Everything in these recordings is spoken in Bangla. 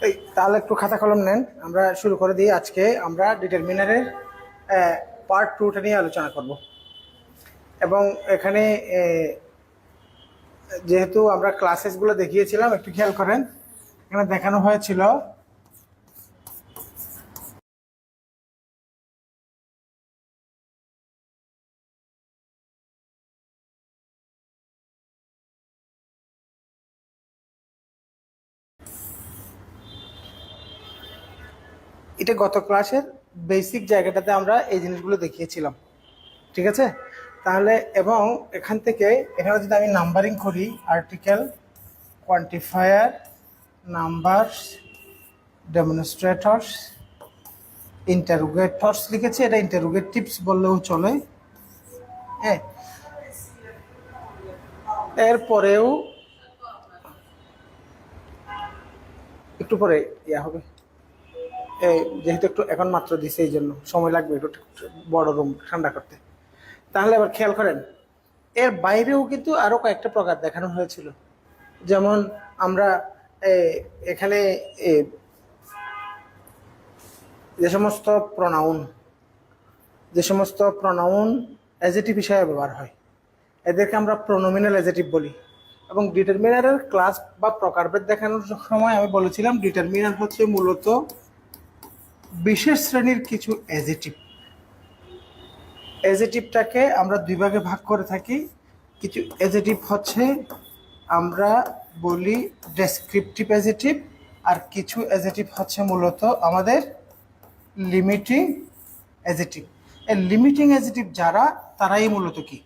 এই তাহলে একটু খাতা কলম নেন, আমরা শুরু করে দিই। আজকে আমরা ডিটারমিনারের পার্ট 2টা নিয়ে আলোচনা করব। এবং এখানে যেহেতু আমরা ক্লাসেসগুলো দেখিয়েছিলাম, একটু খেয়াল করেন, এখানে দেখানো হয়েছিল এটা গত ক্লাসের বেসিক জায়গাটাতে আমরা এই জিনিসগুলো দেখিয়েছিলাম, ঠিক আছে? তাহলে এবং এখান থেকে এখানে যদি আমি নাম্বারিং করি, আর্টিকেল, কোয়ান্টিফায়ার, নাম্বারস, ডেমনস্ট্রেটরস, ইন্টারোগেটরস লিখেছি, এটা ইন্টারোগেটিভস বললেও চলে। হ্যাঁ, এরপরেও একটু পরে ইয়া হবে, যেহেতু একটু এখন মাত্র দিছে এই জন্য সময় লাগবে একটু বড় রুম ঠান্ডা করতে। তাহলে এবার খেয়াল করেন, এর বাইরেও কিন্তু আরো কয়েকটা প্রকার দেখানো হয়েছিল। যেমন আমরা এখানে যে সমস্ত প্রনাউন অ্যাজেটিভ হিসাবে ব্যবহার হয়, এদেরকে আমরা প্রোনোমিনাল অ্যাজেটিভ বলি। এবং ডিটারমিনারের ক্লাস বা প্রকারভেদ দেখানোর সময় আমি বলেছিলাম ডিটারমিনার হচ্ছে মূলত বিশেষ শ্রেণীর কিছু অ্যাজেটিভটাকে আমরা দুই ভাগে ভাগ করে থাকি। কিছু অ্যাজেটিভ হচ্ছে আমরা বলি ডেসক্রিপটিভ অ্যাজেটিভ, আর কিছু অ্যাজেটিভ হচ্ছে মূলত আমাদের লিমিটিং অ্যাজেটিভ। এই লিমিটিং অ্যাজেটিভ যারা, তারাই মূলত কি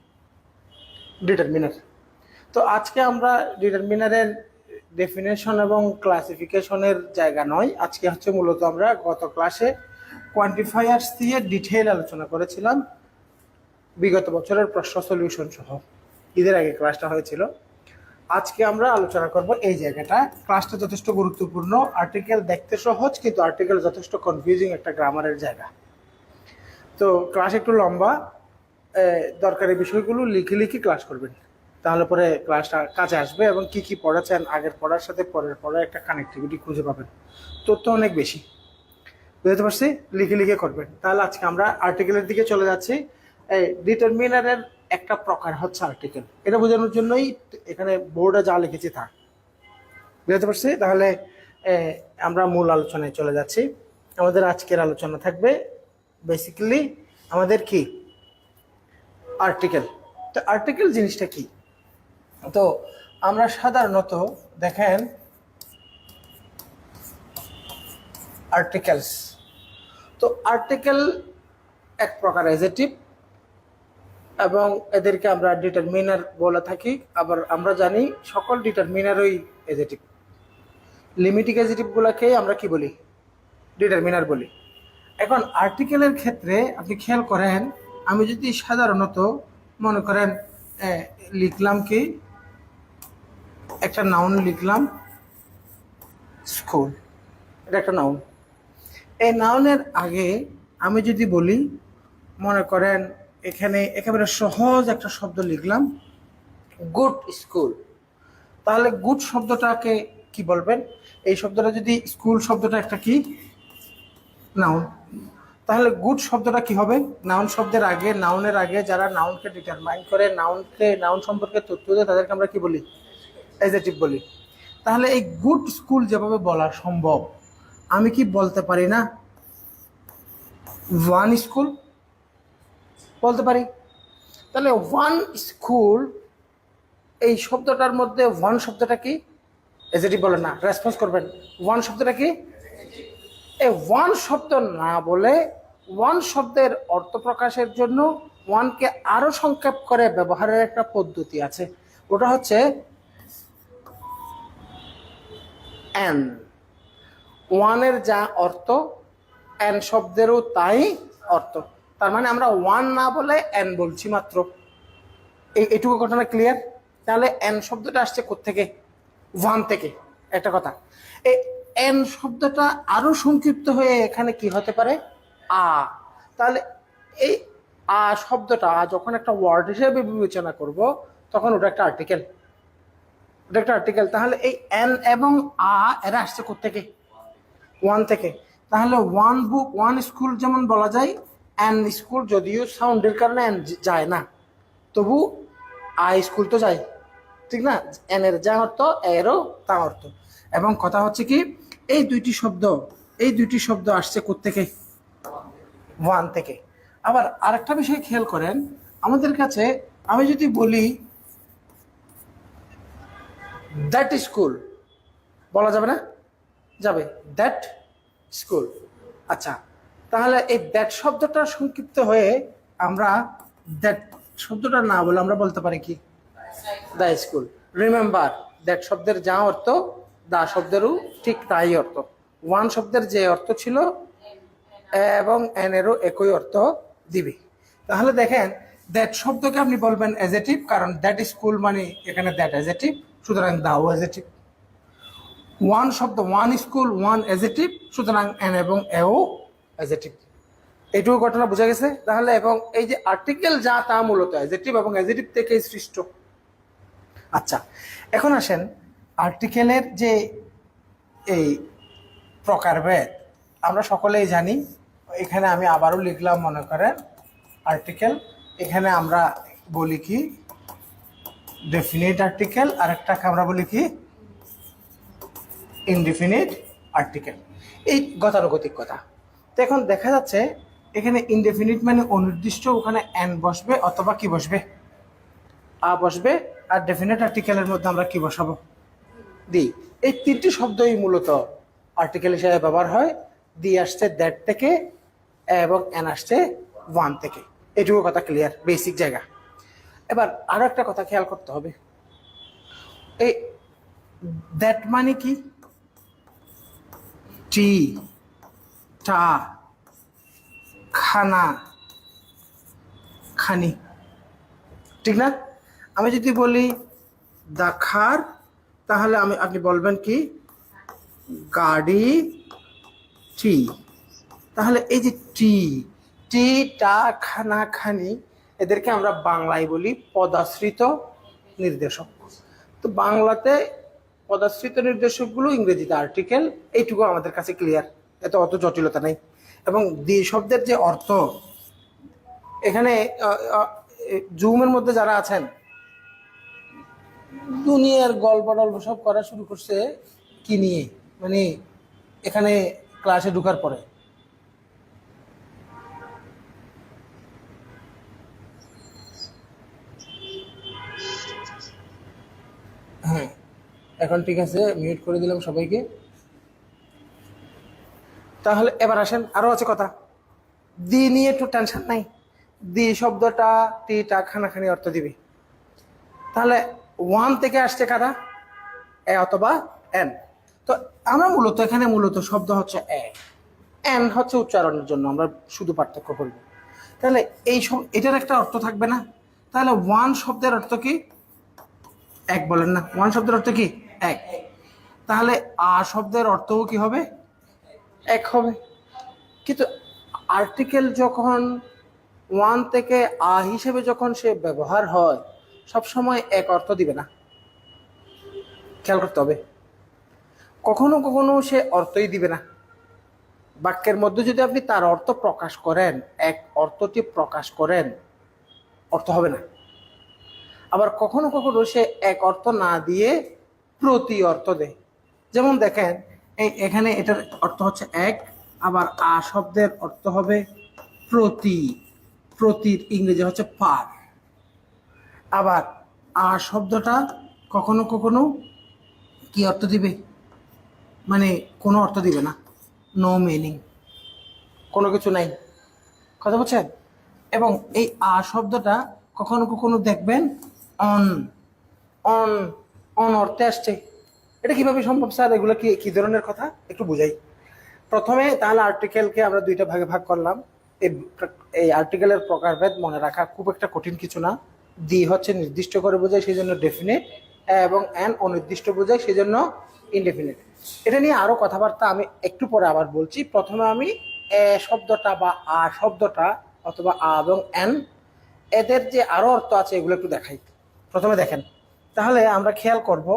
ডিটারমিনার। তো আজকে আমরা ডিটারমিনারের ডেফিনেশন এবং ক্লাসিফিকেশনের জায়গা নয়, আজকে হচ্ছে মূলত আমরা গত ক্লাসে কোয়ান্টিফায়ার্স দিয়ে ডিটেইল আলোচনা করেছিলাম, বিগত বছরের প্রশ্ন সলিউশন সহ। ঈদের আগে ক্লাসটা হয়েছিল। আজকে আমরা আলোচনা করব এই জায়গাটা। ক্লাসটা যথেষ্ট গুরুত্বপূর্ণ। আর্টিকেল দেখতে সহজ, কিন্তু আর্টিকেল যথেষ্ট কনফিউজিং একটা গ্রামারের জায়গা। তো ক্লাস একটু লম্বা, দরকারি বিষয়গুলো লিখে লিখে ক্লাস করবেন, তাহলে পরে ক্লাসটা কাজে আসবে এবং কি কি পড়াচ্ছেন আগের পড়ার সাথে পরের পড়ার একটা কানেক্টিভিটি খুঁজে পাবেন। তথ্য অনেক বেশি, বুঝতে পারছি? লিখে লিখে করবেন। তাহলে আজকে আমরা আর্টিকেলের দিকে চলে যাচ্ছি। এই ডিটারমিনারের একটা প্রকার হচ্ছে আর্টিকেল, এটা বোঝানোর জন্যই এখানে বোর্ডে যা লিখেছি তা, বুঝতে পারছি? তাহলে আমরা মূল আলোচনায় চলে যাচ্ছি। আমাদের আজকের আলোচনা থাকবে বেসিক্যালি আমাদের কি আর্টিকেল। তো আর্টিকেল জিনিসটা কি? তো আমরা সাধারণত দেখেন আর্টিকেলস, তো আর্টিকেল এক প্রকার অ্যাজেটিভ এবং এদেরকে আমরা ডিটারমিনার বলে থাকি। আবার আমরা জানি সকল ডিটারমিনারই অ্যাজেটিভ। লিমিটিং অ্যাজেটিভগুলোকে আমরা কি বলি? ডিটারমিনার বলি। এখন আর্টিকেলের ক্ষেত্রে আপনি খেয়াল করেন, আমি যদি সাধারণত মনে করেন লিখলাম কি, একটা নাউন লিখলাম স্কুল, এটা একটা নাউন। এই নাউনের আগে আমি যদি বলি, মনে করেন এখানে একেবারে সহজ একটা শব্দ লিখলাম গুড স্কুল, তাহলে গুড শব্দটাকে কি বলবেন? এই শব্দটা যদি স্কুল শব্দটা একটা কি নাউন, তাহলে গুড শব্দটা কি হবে? নাউন শব্দের আগে, নাউনের আগে যারা নাউনকে ডিটারমাইন করে, নাউন সম্পর্কে তথ্য দেয়, তাদেরকে আমরা কি বলি? অ্যাডজেক্টিভ বলি। তাহলে এই গুড স্কুল যেভাবে বলা সম্ভব, আমি কি বলতে পারি না ওয়ান স্কুল? বলতে পারি। তাহলে ওয়ান স্কুল এই শব্দটার মধ্যে ওয়ান শব্দটা কি? অ্যাডজেক্টিভ বলেন না, রেসপন্স করবেন। ওয়ান শব্দটা কি? এই ওয়ান শব্দ না বলে ওয়ান শব্দের অর্থ প্রকাশের জন্য ওয়ানকে আরো সংক্ষেপ করে ব্যবহারের একটা পদ্ধতি আছে, ওটা হচ্ছে এন। ওয়ানের যা অর্থ এন শব্দেরও তাই অর্থ। তার মানে আমরা ওয়ান না বলে এন বলছি মাত্র। এইটুকু ঘটনা ক্লিয়ার? তাহলে এন শব্দটা আসছে কোত্থেকে? ওয়ান থেকে। একটা কথা, এই এন শব্দটা আরো সংক্ষিপ্ত হয়ে এখানে কি হতে পারে? আ। তাহলে এই আ শব্দটা যখন একটা ওয়ার্ড হিসেবে বিবেচনা করব, তখন ওটা একটা আর্টিকেল। ওটা একটা আর্টিকেল। তাহলে এই এন এবং আ এরা আসছে কোত্থেকে? ওয়ান থেকে। তাহলে ওয়ান বুক ওয়ান স্কুল যেমন বলা যায়, অ্যান স্কুল যদিও সাউন্ডের কারণে অ্যান যায় না, তবু আই স্কুল তো যায়, ঠিক না? এন এর যা অর্থ এরও তা অর্থ। এবং কথা হচ্ছে কি, এই দুইটি শব্দ আসছে কোত্থেকে? ওয়ান থেকে। আবার আরেকটা বিষয় খেয়াল করেন, আমাদের কাছে আমি যদি বলি দ্যাট স্কুল, বলা যাবে না? যাবে, দ্যাট স্কুল। আচ্ছা, তাহলে এই দ্যাট শব্দটা সংক্ষিপ্ত হয়ে আমরা দ্যাট শব্দটা না বলে আমরা বলতে পারি কি? The school. রিমেম্বার, দ্যাট শব্দের যা অর্থ দা শব্দেরও ঠিক তাই অর্থ। ওয়ান শব্দের যে অর্থ ছিল এবং এনেরও একই অর্থ দিবে। তাহলে দেখেন, দ্যাট শব্দকে আপনি বলবেন অ্যাজেটিভ, কারণ দ্যাট স্কুল মানে এখানে দ্যাট অ্যাজেটিভ, সুতরাং দাও অ্যাজেটিভ। ওয়ান শব্দ ওয়ান স্কুল ওয়ান অ্যাজেটিভ, সুতরাং এন এবং এও অ্যাজেটিভ। এইটুকু ঘটনা বোঝা গেছে তাহলে। এবং এই যে আর্টিকেল যা তা মূলত অ্যাজেটিভ এবং অ্যাজেটিভ থেকে সৃষ্ট। আচ্ছা, এখন আসেন আর্টিকেলের যে এই প্রকারভেদ আমরা সকলেই জানি। এখানে আমি আবারও লিখলাম, মনে করেন আর্টিকেল, এখানে আমরা বলি কি ডেফিনিট আর্টিকেল, আরেকটাকে আমরা বলি কি ইনডিফিনিট আর্টিকেল। এই গতানুগতিক কথা। তো এখন দেখা যাচ্ছে এখানে ইনডেফিনিট মানে অনির্দিষ্ট, ওখানে এন বসবে অথবা কি বসবে? আ বসবে। আর ডেফিনিট আর্টিকেলের মধ্যে আমরা কি বসাবো? দি। এই তিনটি শব্দই মূলত আর্টিকেল হিসেবে ব্যবহার হয়। দি আসছে দ্যাট থেকে এবং এন আসছে ওয়ান থেকে। এটুকু কথা ক্লিয়ার, বেসিক জায়গা। এবার আরো একটা কথা খেয়াল করতে হবে, এই দ্যাট মানে কি? টি, টা, খানা, খানি, ঠিক না? আমি যদি বলি দাখার, তাহলে আপনি বলবেন কি গাড়ি টি। তাহলে এই যে টি, টি, টা, খানা, খানি, এদেরকে আমরা বাংলায় বলি পদাশ্রিত নির্দেশক। তো বাংলাতে পদাশ্রিত নির্দেশকগুলো, ইংরেজিতে আর্টিকেল। এইটুকু আমাদের কাছে ক্লিয়ার, এত অত জটিলতা নেই। এবং দি শব্দের যে অর্থ, এখানে জুমের মধ্যে যারা আছেন দুনিয়ার গল্প টল্প সব করা শুরু করছে কি নিয়ে, মানে এখানে ক্লাসে ঢুকার পরে। হ্যাঁ, এখন ঠিক আছে, মিউট করে দিলাম সবাইকে। তাহলে এবার আসেন, আরো আছে কথা। দি নিয়ে একটু টেনশন নাই, দি শব্দটা টিটা খানাখানি অর্থ দিবে। তাহলে ওয়ান থেকে আসছে কারা? এ অথবা এন। তো আমরা মূলত এখানে মূলত শব্দ হচ্ছে এ, এন হচ্ছে উচ্চারণের জন্য আমরা শুধু পার্থক্য করব। তাহলে এই এটার একটা অর্থ থাকবে না? তাহলে ওয়ান শব্দের অর্থ কি? এক, বলেন না? ওয়ান শব্দের অর্থ কি? এক। তাহলে আ শব্দের অর্থও কি হবে? এক হবে। কিন্তু আর্টিকেল যখন ওয়ান থেকে আ হিসেবে যখন সে ব্যবহার হয়, সবসময় এক অর্থ দিবে না, খেয়াল করতে হবে। কখনো কখনো সে অর্থই দিবে না। বাক্যের মধ্যে যদি আপনি তার অর্থ প্রকাশ করেন, এক অর্থটি প্রকাশ করেন, অর্থ হবে না। আবার কখনো কখনো সে এক অর্থ না দিয়ে প্রতি অর্থ দেয়। যেমন দেখেন, এখানে এটার অর্থ হচ্ছে এক, আবার আ শব্দের অর্থ হবে প্রতি, প্রতির ইংরেজি হচ্ছে পার। আবার আ শব্দটা কখনো কখনো কি অর্থ দিবে? মানে কোনো অর্থ দিবে না, নো মিনিং, কোনো কিছু নাই। কথা বলছেন? এবং এই আ শব্দটা কখনো কখনো দেখবেন অন, অন, অন অর্থে আসছে। এটা কিভাবে সম্ভব স্যার? এগুলো কি কি ধরনের কথা একটু বুঝাই। প্রথমে তাহলে আর্টিকেলকে আমরা দুইটা ভাগে ভাগ করলাম। এই আর্টিকেলের প্রকারভেদ মনে রাখা খুব একটা কঠিন কিছু না। দি হচ্ছে নির্দিষ্ট করে বোঝায়, সেই জন্য ডেফিনেট, এবং এন অনির্দিষ্ট বোঝায়, সেই জন্য ইনডেফিনেট। এটা নিয়ে আরো কথাবার্তা আমি একটু পরে আবার বলছি। প্রথমে আমি এ শব্দটা বা আ শব্দটা অথবা আ এবং এন, এদের যে আরো অর্থ আছে এগুলো একটু দেখাই। প্রথমে দেখেন, তাহলে আমরা খেয়াল করব।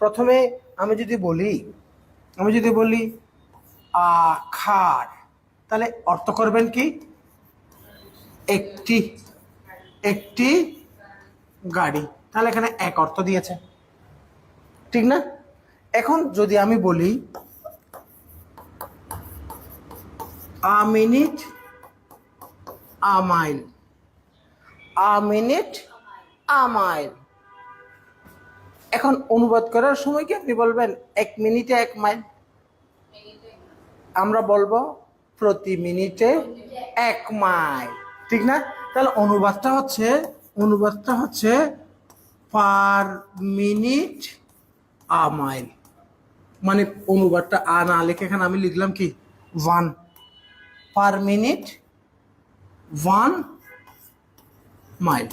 প্রথমে আমি যদি বলি খার, তাহলে অর্থ করবেন কি একটি, একটি গাড়ি, তাহলে এখানে এক অর্থ দিয়েছে, ঠিক না? এখন যদি আমি বলি a minute a mile, a minute a mile, এখন অনুবাদ করার সময় কি আপনি বলবেন 1 মিনিটে 1 মাইল? আমরা বলবো প্রতি মিনিটে 1 মাইল, ঠিক না? তাহলে অনুবাদটা হচ্ছে পার মিনিট আ মাইল, মানে অনুবাদটা আ না লিখে এখানে আমি লিখলাম কি 1, পার মিনিট 1 মাইল,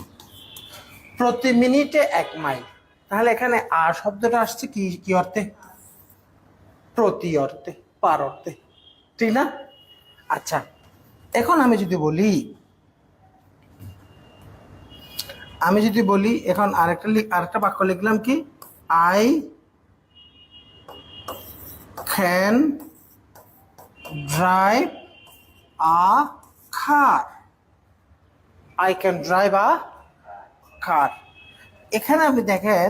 প্রতি মিনিটে 1 মাইল। তাহলে এখানে আ শব্দটা আসছে কি কি অর্থে? প্রতি অর্থে, পার অর্থে, ঠিক না? আচ্ছা, এখন আমি যদি বলি এখন আরেকটা বাক্য লিখলাম কি I can drive a car, I can drive a car. এখানে আপনি দেখেন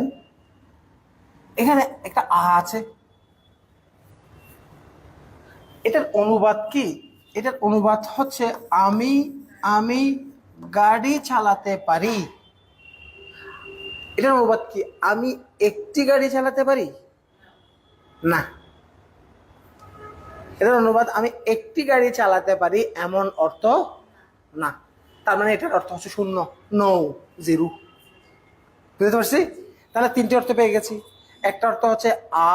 এখানে একটা আ আছে, এটার অনুবাদ কি? এটার অনুবাদ হচ্ছে আমি গাড়ি চালাতে পারি। এটার অনুবাদ কি? আমি একটি গাড়ি চালাতে পারি না, এটার অনুবাদ আমি একটি গাড়ি চালাতে পারি এমন অর্থ না। তার মানে এটার অর্থ হচ্ছে শূন্য, নো, জিরো। বুঝতে পারছি? তাহলে 3টে অর্থ পেয়ে গেছি। একটা অর্থ হচ্ছে আ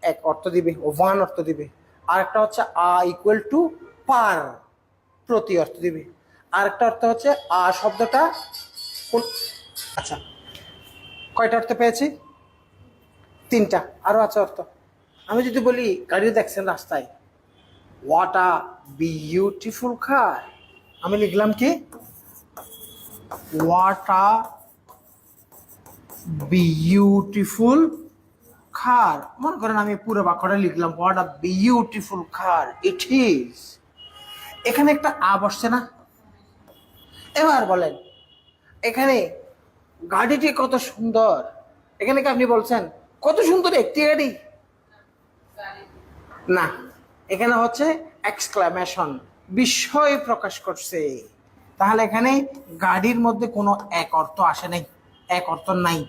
এক অর্থ দিবে, ওয়ান অর্থ দিবে। আর একটা হচ্ছে আ ইকুয়াল টু পার, প্রতি অর্থ দিবে। আর একটা অর্থ হচ্ছে আ শব্দটা আচ্ছা, কয়টা অর্থ পেয়েছি? 3টা। আরো আছে অর্থ। আমি যদি বলি গাড়ি দেখছেন রাস্তায়, হোয়াট আ বিউটিফুল কার, আমি লিখলাম কি হোয়াট আ বিউটিফুল কার। মনে করেন আমি পুরো বাক্যটা লিখলাম what a beautiful car it is. এখানে একটা আ বসছে না? এবার বলেন এখানে গাড়িটি কত সুন্দর, এখানে কি আপনি বলছেন কত সুন্দর একটি গাড়ি? না, এখানে হচ্ছে এক্সক্লামেশন, বিস্ময় প্রকাশ করছে। তাহলে এখানে গাড়ির মধ্যে কোনো এক অর্থ আসে নাই, এক অর্থ নাই।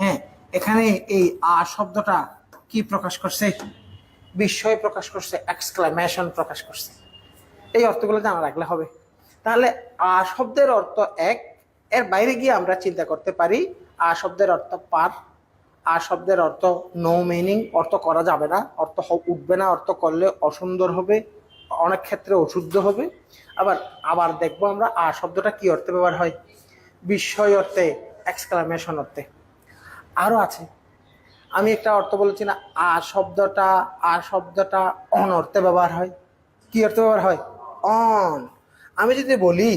হ্যাঁ, এখানে এই আ শব্দটা কি প্রকাশ করছে? বিস্ময় প্রকাশ করছে, এক্সক্লামেশন প্রকাশ করছে। এই অর্থগুলো জানা রাখলে হবে। তাহলে আ শব্দের অর্থ এক, এর বাইরে গিয়ে আমরা চিন্তা করতে পারি আ শব্দের অর্থ পার, আ শব্দের অর্থ নো মিনিং, অর্থ করা যাবে না, অর্থ উঠবে না, অর্থ করলে অসুন্দর হবে, অনেক ক্ষেত্রে অশুদ্ধ হবে। আবার দেখবো আমরা আ শব্দটা কি অর্থে ব্যবহার হয়, বিস্ময় অর্থে, এক্সক্লামেশন অর্থে। আরো আছে, আমি একটা অর্থ বলেছি না আ শব্দটা অন অর্থে ব্যবহার হয়। কি অর্থে ব্যবহার হয়? অন। আমি যদি বলি,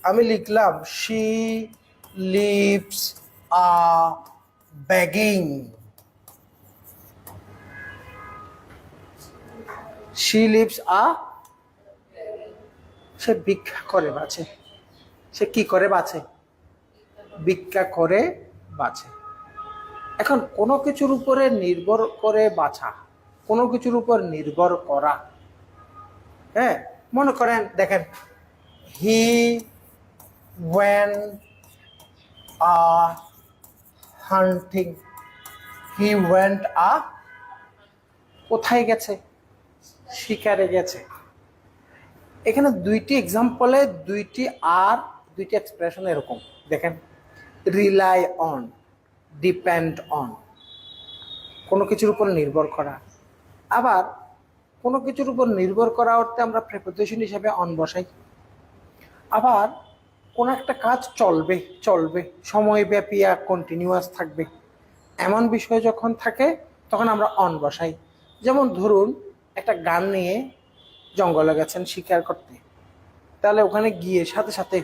আমি লিখলাম she lives a begging, she lives a, সে ভিক্ষা করে বাঁচে। সে কি করে বাঁচে? ভিক্ষা করে বাঁচে। এখন কোনো কিছুর উপরে নির্ভর করে বাঁচা, কোনো কিছুর উপর নির্ভর করা। হ্যাঁ, মনে করেন দেখেন he went a hunting, he went আ, কোথায় গেছে? শিকারে গেছে। এখানে 2টি এক্সাম্পলে 2টি আর 2টি এক্সপ্রেশন এরকম দেখেন, রিলাই অন, ডিপেন্ড অন, কোনো কিছুর উপর নির্ভর করা। আবার কোনো কিছুর উপর নির্ভর করা অর্থে আমরা প্রিপোজিশন হিসেবে অন বসাই। আবার কোনো একটা কাজ চলবে সময়ব্যাপী আর কন্টিনিউয়াস থাকবে, এমন বিষয় যখন থাকে তখন আমরা অন বসাই। যেমন ধরুন একটা গান নিয়ে জঙ্গলে গেছেন শিকার করতে, তাহলে ওখানে গিয়ে সাথে সাথে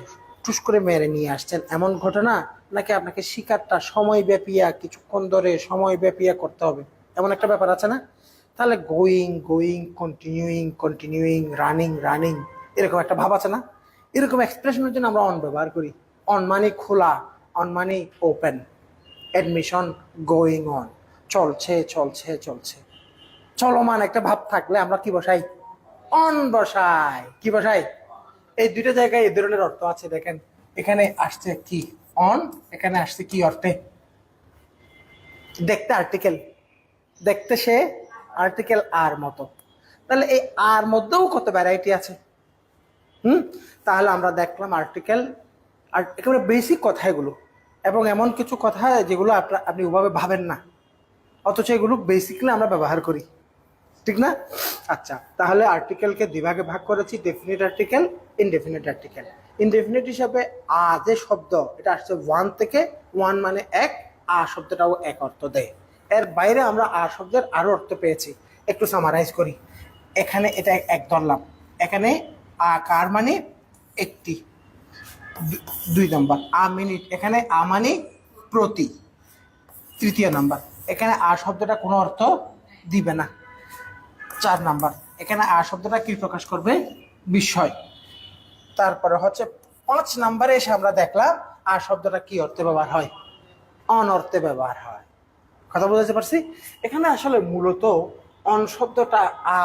টুস করে মেরে নিয়ে আসছেন এমন ঘটনা, নাকি আপনাকে শিকারটা সময়ব্যাপী কিছুক্ষণ ধরে সময়ব্যাপী করতে হবে, এমন একটা ব্যাপার আছে না? তাহলে going going, continuing continuing, running running, এরকম একটা ভাব আছে না? এরকম এক্সপ্রেশনের জন্য আমরা অন ব্যবহার করি। অন মানে খোলা, অন মানে ওপেন। অ্যাডমিশন, গোয়িং অন, চলছে চলছে চলছে। চলমান একটা ভাব থাকলে আমরা কি বসাই? অন বসাই। কি বসাই? এই দুইটা জায়গায় এই ধরনের অর্থ আছে। দেখেন এখানে আসছে কি অন, এখানে আসছে কি অর্থে? দেখতে আর্টিকেল, দেখতে সে আর্টিকেল আর মতো। তাহলে এই আর মধ্যেও কত ভ্যারাইটি আছে। তাহলে আমরা দেখলাম আর্টিকেল আর একেবারে বেসিক কথা এগুলো, এবং এমন কিছু কথা যেগুলো আপনি ওভাবে ভাবেন না, অথচ এগুলো বেসিকলি আমরা ব্যবহার করি, ঠিক না? আচ্ছা, তাহলে আর্টিকেলকে দুই ভাগে ভাগ করেছি, definite article, indefinite article. Indefinite হিসাবে আ যে শব্দ, এটা আসছে ওয়ান থেকে। ওয়ান মানে এক, আ শব্দটাও এক অর্থ দেয়। এর বাইরে আমরা আ শব্দের আরো অর্থ পেয়েছি। একটু সামারাইজ করি। এখানে এটা এক ধরলাম, এখানে আ কার মানে একটি, দুই নাম্বার। আ মিনিট, এখানে আ মানে প্রতি, তৃতীয় নাম্বার। এখানে আ শব্দটা কোনো অর্থ দিবে না, 4 নাম্বার। এখানে আ শব্দটা কি প্রকাশ করবে? বিস্ময়। তারপরে হচ্ছে 5 নাম্বারে এসে আমরা দেখলাম আ শব্দটা কি অর্থে ব্যবহার হয়? অনর্থে ব্যবহার হয়। কথা বুঝতে পারছি? এখানে আসলে মূলত অন শব্দটা আ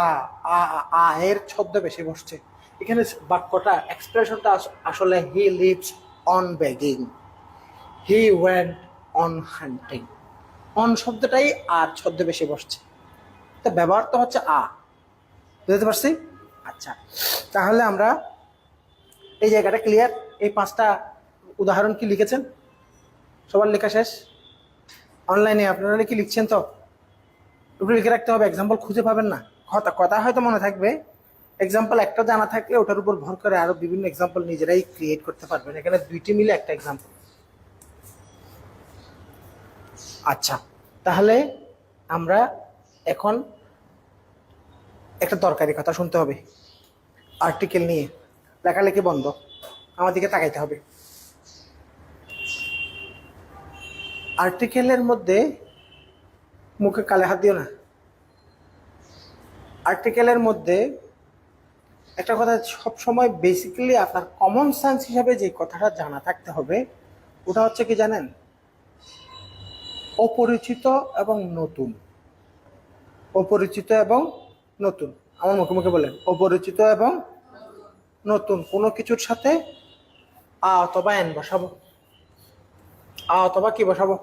আ আ এর ছদ্ম বেশি বসছে। এখানে বাক্যটা, এক্সপ্রেশনটা আসলে he lives on begging, he went on hunting. On শব্দটাই আর ছদ্ম বেশি বসছে, তো ব্যবহার তো হচ্ছে আ। বুঝতে পারছি? আচ্ছা, তাহলে আমরা এই জায়গাটা ক্লিয়ার। এই 5টা উদাহরণ কি লিখেছেন? সবার লেখা শেষ? অনলাইনে আপনারা কি লিখছেন? তো ওগুলো লিখে রাখতে হবে, এক্সাম্পল খুঁজে পাবেন না। কথা হয়তো মনে থাকবে, এক্সাম্পল একটা জানা থাকলে ওটার উপর ভর করে আরো বিভিন্ন এক্সাম্পল নিজেরাই ক্রিয়েট করতে পারবেন। এখানে দুইটি মিলে একটা এক্সাম্পল। আচ্ছা, তাহলে আমরা এখন একটা দরকারি কথা শুনতে হবে আর্টিকেল নিয়ে। লেখালেখি বন্ধ, আমার দিকে তাকাইতে হবে। আর্টিকেলের মধ্যে মুখে কালে হাত দিও না। আর্টিকেলের মধ্যে একটা কথা সবসময় বেসিক্যালি আপনার কমন সেন্স হিসাবে যে কথাটা জানা থাকতে হবে, ওটা হচ্ছে কি জানেন? অপরিচিত এবং নতুন। অপরিচিত এবং নতুন। আমার মুখে মুখে বলেন, অপরিচিত এবং নতুন কোনো কিছুর সাথে আ অথবা এন বসাবো। আ অথবা কি বসাবো?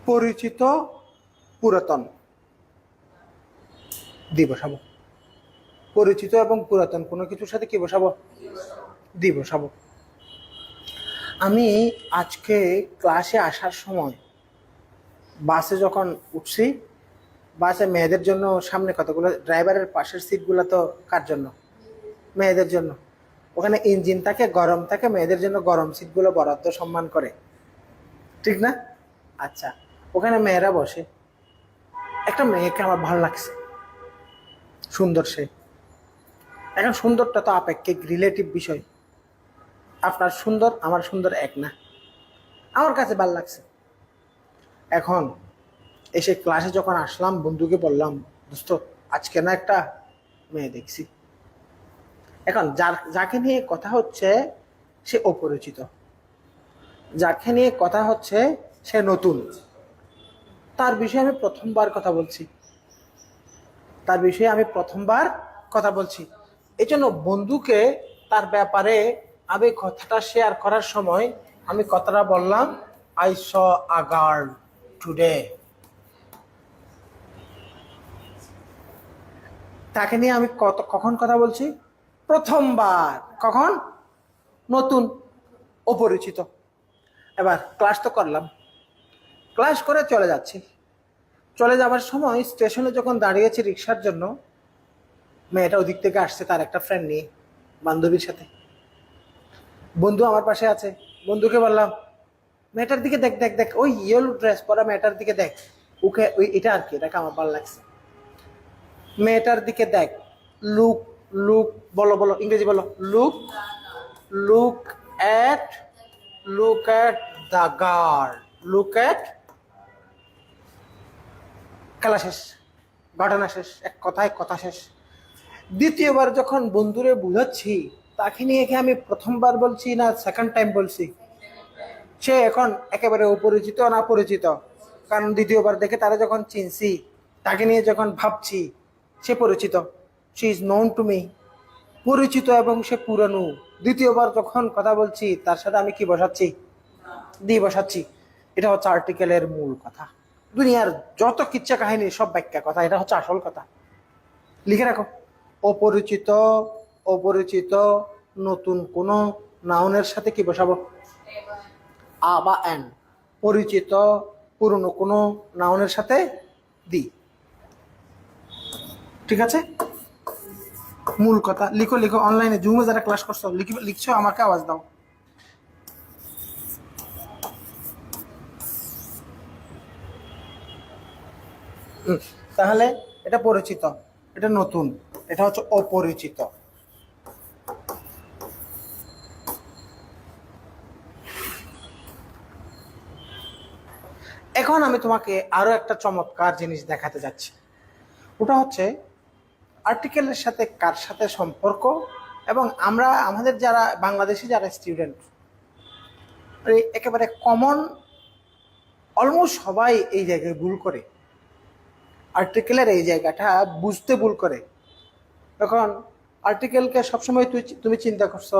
পরিচিত, পুরাতন দি বসাবো। পরিচিত এবং পুরাতন কোনো কিছুর সাথে কি বসাবো? দি বসাবো। আমি আজকে ক্লাসে আসার সময় বাসে যখন উঠছি, বাসে মেয়েদের জন্য সামনে কতগুলো, ড্রাইভারের পাশের সিটগুলো তো কার জন্য? মেয়েদের জন্য। ওখানে ইঞ্জিন থাকে, গরম থাকে, মেয়েদের জন্য গরম সিটগুলো বরাদ্দ সম্মান করে, ঠিক না? আচ্ছা, ওখানে মেয়েরা বসে। একটা মেয়েকে আমার ভালো লাগছে, সুন্দর সে। এখন সুন্দরটা তো আপেক্ষিক, রিলেটিভ বিষয়। আপনার সুন্দর আমার সুন্দর এক না, আমার কাছে ভালো লাগছে। এখন এসে ক্লাসে যখন আসলাম, বন্ধুকে বললাম, দোস্ত আজকে না একটা মেয়ে দেখছি। এখন যাকে নিয়ে কথা হচ্ছে সে অপরিচিত, যাকে নিয়ে কথা হচ্ছে সে নতুন। তার বিষয়ে আমি প্রথমবার কথা বলছি, তার বিষয়ে আমি প্রথমবার কথা বলছি। এই জন্য বন্ধুকে তার ব্যাপারে আমি কথাটা শেয়ার করার সময় আমি কথাটা বললাম, I saw a girl today. তাকে নিয়ে আমি কখন কথা বলছি? প্রথমবার। কখন? নতুন, অপরিচিত। এবার ক্লাস তো করলাম, ক্লাস করে চলে যাচ্ছি। চলে যাওয়ার সময় স্টেশনে যখন দাঁড়িয়েছি রিক্সার জন্য, মেয়েটা ওদিক থেকে আসছে তার একটা ফ্রেন্ড নিয়ে, বান্ধবীর সাথে। বন্ধু আমার পাশে আছে, বন্ধুকে বললাম, মেয়েটার দিকে দেখ দেখ দেখ, ওই ইয়েলো ড্রেস পরা মেয়েটার দিকে দেখ, ওকে ওই এটা আর কি, এটাকে আমার ভালো লাগছে। মেয়েটার দিকে দেখ, লুক লুক, বলো বলো ইংরেজি বলো, look look at, look at the girl, look at. খেলা শেষ, ঘটনা শেষ, এক কথায় কথা শেষ। দ্বিতীয়বার যখন বন্ধুরে বুঝাচ্ছি, তাকে নিয়ে কি আমি প্রথমবার বলছি না সেকেন্ড টাইম বলছি? সে এখন একেবারে অপরিচিত না পরিচিত, কারণ দ্বিতীয়বার দেখে তারা যখন চিনছি, তাকে নিয়ে যখন ভাবছি, সে পরিচিত, she is known to me, পরিচিত এবং সে পুরানো। দ্বিতীয়বার যখন কথা বলছি, তার সাথে আমি কি বসাচ্ছি? দি বসাচ্ছি। এটা হচ্ছে আর্টিকেলের মূল কথা। দুনিয়ার যত কিচ্ছা কাহিনী সব ব্যাখ্যা কথা, এটা হচ্ছে আসল কথা। লিখে রাখো, অপরিচিত, অপরিচিত নতুন কোন নাউনের সাথে কি বসাবো? আ বা এন। পরিচিত পুরনো কোনো নাউনের সাথে দি। ঠিক আছে, মূল কথা। লিখো লিখো, অনলাইনে জুমে যারা ক্লাস করছো লিখছো, আমাকে আওয়াজ দাও। তাহলে এটা পরিচিত, এটা নতুন, এটা হচ্ছে অপরিচিত। এখন আমি তোমাকে আরো একটা চমৎকার জিনিস দেখাতে যাচ্ছি। ওটা হচ্ছে আর্টিকেলের সাথে কার সাথে সম্পর্ক। এবং আমরা আমাদের যারা বাংলাদেশি যারা স্টুডেন্ট, একেবারে কমন, অলমোস্ট সবাই এই জায়গায় ভুল করে, আর্টিকেলের এই জায়গাটা বুঝতে ভুল করে। এখন আর্টিকেলকে সবসময় তুমি চিন্তা করছো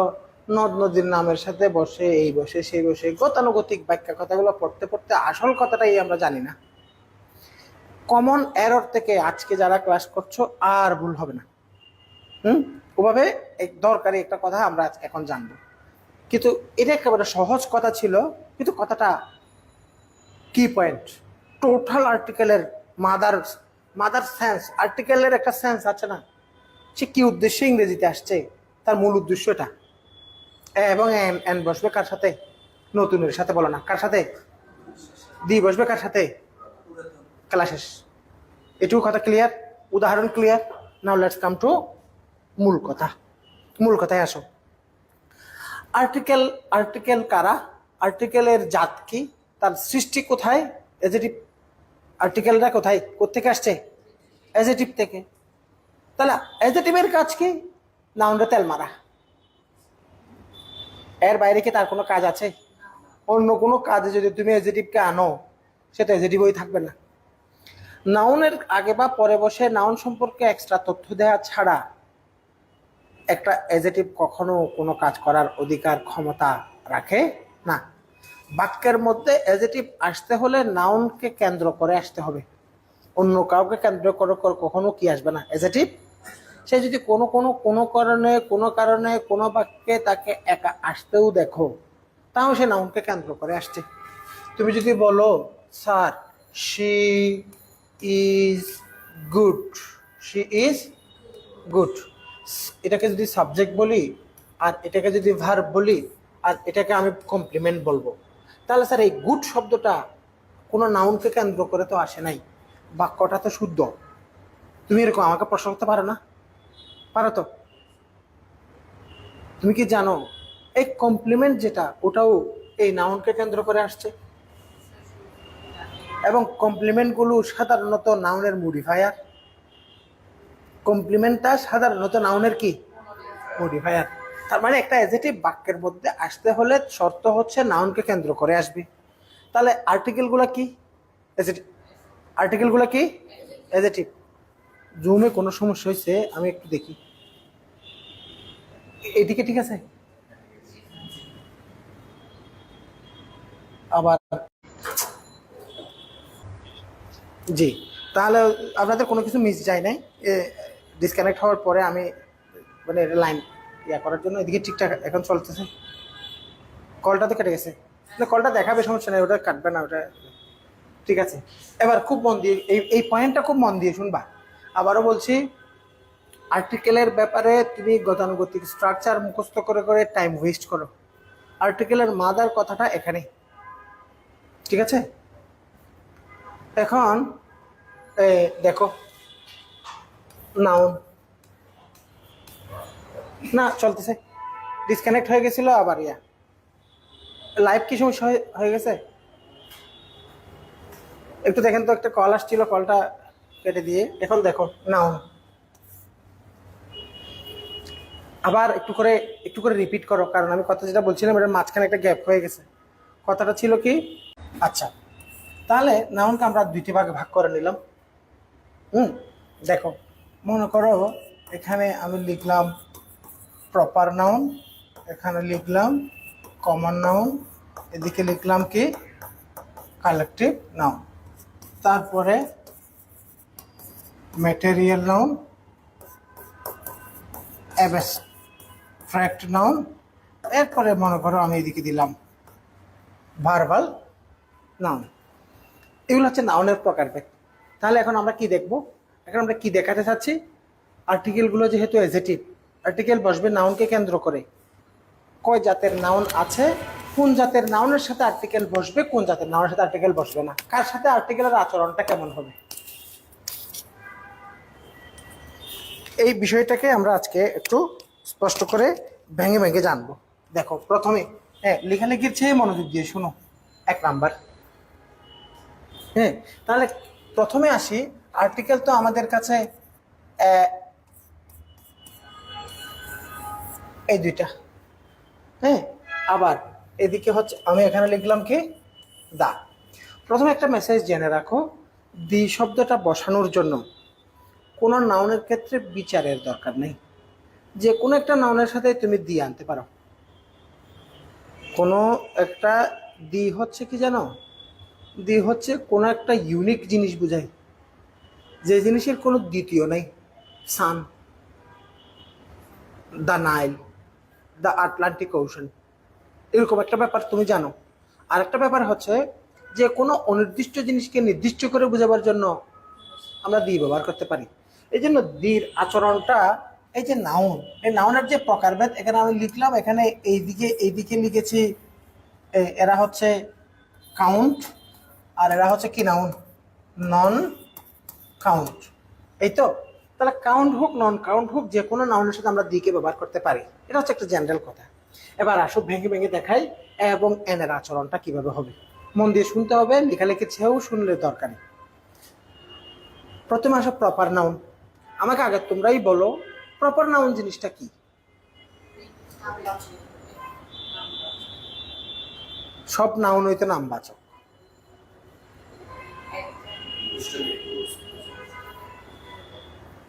নদ নদীর নামের সাথে বসে, এই বসে সেই বসে, গতানুগতিক ব্যাখ্যা কথাগুলো পড়তে পড়তে আসল কথাটাই আমরা জানি না। কমন এরর থেকে আজকে যারা ক্লাস করছো আর ভুল হবে না। ওভাবে এক দরকারি একটা কথা আমরা এখন জানবো। কিন্তু এটা একেবারে সহজ কথা ছিল, কিন্তু কথাটা কি পয়েন্ট। টোটাল আর্টিকেলের মাদার মাদার সেন্স, আর্টিকেলের একটা সেন্স আছে না, সে কি উদ্দেশ্যে ইংরেজিতে আসছে, তার মূল উদ্দেশ্যটা। এবং এন বসবে কার সাথে? নতুনের সাথে। বলো না, কার সাথে? দি বসবে কার সাথে? ক্লাস শেষ। এটুকু কথা ক্লিয়ার, উদাহরণ clear. Now let's come to মূল কথা। মূল কথায় আসো। আর্টিকেল, আর্টিকেল কারা? আর্টিকেলের জাত কি? তার সৃষ্টি কোথায়? এজেটিভ। আর্টিকেলটা কোথায়, কোত্থেকে আসছে? এজেটিভ থেকে। তাহলে এজেটিভের কাজ কি? নাউনটা তেল মারা। এর বাইরে কি তার কোনো কাজ আছে? অন্য কোনো কাজে যদি তুমি এজেটিভকে আনো, সেটা এজেটিভই থাকবে না। নাউনের আগে বা পরে বসে নাউন সম্পর্কে এক্সট্রা তথ্য দেওয়া ছাড়া একটা এজেটিভ কখনো কোনো কাজ করার অধিকার ক্ষমতা রাখে না। বাক্যের মধ্যে এজেটিভ আসতে হলে নাউনকে কেন্দ্র করে আসতে হবে, অন্য কাউকে কেন্দ্র করে কখনো কি আসবে না, এজেটিভ। সে যদি কোনো কারণে কোনো বাক্যে তাকে একা আসতেও দেখো, তাও সে নাউনকে কেন্দ্র করে আসছে। তুমি যদি বলো sir she is good, she is good, এটাকে যদি সাবজেক্ট বলি, আর এটাকে যদি ভার্ব বলি, আর এটাকে আমি কমপ্লিমেন্ট বলবো, তাহলে স্যার এই গুড শব্দটা কোনো নাউনকে কেন্দ্র করে তো আসে নাই, বাক্যটা তো শুদ্ধ। তুমি এরকম আমাকে প্রশ্ন করতে পারো না? পারো তো? তুমি কি জানো এই কমপ্লিমেন্ট যেটা, ওটাও এই নাউনকে কেন্দ্র করে আসছে? এবং কমপ্লিমেন্টগুলো সাধারণত নাউনের মডিফায়ার। কমপ্লিমেন্টটা সাধারণত নাউনের কি? মডিফায়ার। তার মানে একটা অ্যাডজেক্টিভ বাক্যের মধ্যে আসতে হলে শর্ত হচ্ছে নাউনকে কেন্দ্র করে আসবে। তাহলে আর্টিকেলগুলো কি? অ্যাডজেক্টিভ। আর্টিকেলগুলো কি? অ্যাডজেক্টিভ। জুমে কোনো সমস্যা হয়েছে? আমি একটু দেখি এদিকে, ঠিক আছে? আবার জি, তাহলে আপনাদের কোনো কিছু মিস যায় নাই। ডিসকানেক্ট হওয়ার পরে আমি মানে লাইন করার জন্য এদিকে ঠিকঠাক এখন চলতেছে। কলটা তো কেটে গেছে না, কলটা দেখাবে, সমস্যা নেই, ওটা কাটবে না, ওটা ঠিক আছে। এবার খুব মন দিয়ে এই পয়েন্টটা খুব মন দিয়ে শুনবা। আবারও বলছি, আর্টিকেলের ব্যাপারে তুমি গতানুগতিক স্ট্রাকচার মুখস্থ করে করে টাইম ওয়েস্ট করো। আর্টিকেলের মাদার কথাটা এখানে, ঠিক আছে? এখন দেখো, নাউন না চলতেছে, ডিসকানেক্ট হয়ে গেছিল, আবার লাইভ কি সমস্যা হয়ে গেছে? একটু দেখেন তো, একটা কল আসছিল, কলটা কেটে দিয়ে এখন দেখো নাউন। আবার একটু করে রিপিট করো, কারণ আমি কথা যেটা বলছিলাম এটার মাঝখানে একটা গ্যাপ হয়ে গেছে। কথাটা ছিল কি? আচ্ছা, তাহলে নাউনকে আমরা দুইটি ভাগে ভাগ করে নিলাম। দেখো, মনে করো এখানে আমি লিখলাম প্রপার নাউন, এখানে লিখলাম কমন নাউন, এদিকে লিখলাম কি কালেকটিভ নাউন, তারপরে ম্যাটেরিয়াল নাউন, অ্যাবস্ট্রাক্ট নাউন, এরপরে মনে করো আমি এদিকে দিলাম ভার্বাল নাউন। এগুলো হচ্ছে নাউনের প্রকারভেদ। তাহলে এখন আমরা কি দেখব? এখন আমরা কি দেখাতে চাচ্ছি? আর্টিকেলগুলো যেহেতু অ্যাডজেক্টিভ, আর্টিকেল বসবে নাউনকে কেন্দ্র করে। কয় জাতের নাউন আছে, কোন জাতের নাউনের সাথে আর্টিকেল বসবে, কোন জাতের নাউনের সাথে আর্টিকেল বসবে না, কার সাথে আর্টিকেলের আচরণটা কেমন হবে, এই বিষয়টাকে আমরা আজকে একটু স্পষ্ট করে ভেঙে ভেঙে জানবো। দেখো, প্রথমে লেখালেখির চেয়ে মনোযোগ দিয়ে শুনো। 1 নাম্বার, তাহলে প্রথমে আসি। আর্টিকেল তো আমাদের কাছে এই দুইটা, আবার এদিকে হচ্ছে আমি এখানে লিখলাম কি দা। প্রথমে একটা মেসেজ জেনে রাখো, দি শব্দটা বসানোর জন্য কোনো নাউনের ক্ষেত্রে বিচারের দরকার নেই। যে কোনো একটা নাউনের সাথে তুমি দি আনতে পারো। কোনো একটা দি হচ্ছে কি জানো? দি হচ্ছে কোনো একটা ইউনিক জিনিস বোঝায়, যে জিনিসের কোনো দ্বিতীয় নেই। Sun, the Nile, the Atlantic Ocean, এরকম একটা ব্যাপার তুমি জানো। আর একটা ব্যাপার হচ্ছে যে কোনো অনির্দিষ্ট জিনিসকে নির্দিষ্ট করে বোঝাবার জন্য আমরা দি ব্যবহার করতে পারি। এই জন্য দির আচরণটা, এই যে নাউন, এই নাউনের যে প্রকারভেদ এখানে আমি লিখলাম, এখানে এইদিকে লিখেছি এরা হচ্ছে কাউন্ট, আর এরা হচ্ছে কি নাউন, নন কাউন্ট। এই তো, তাহলে কাউন্ট হোক নন কাউন্ট হোক, যে কোনো নাউনের সাথে আমরা দিকে ব্যবহার করতে পারি। এটা হচ্ছে একটা জেনারেল কথা। এবার আসো ভেঙে ভেঙে দেখাই এবং এনের আচরণটা কিভাবে হবে। মন দিয়ে শুনতে হবে, লেখালেখি ছেও শুনলে দরকারি। প্রথমে আসো প্রপার নাউন। আমাকে আগে তোমরাই বলো প্রপার নাউন জিনিসটা কি? সব নাউন হইতো নামবাচক।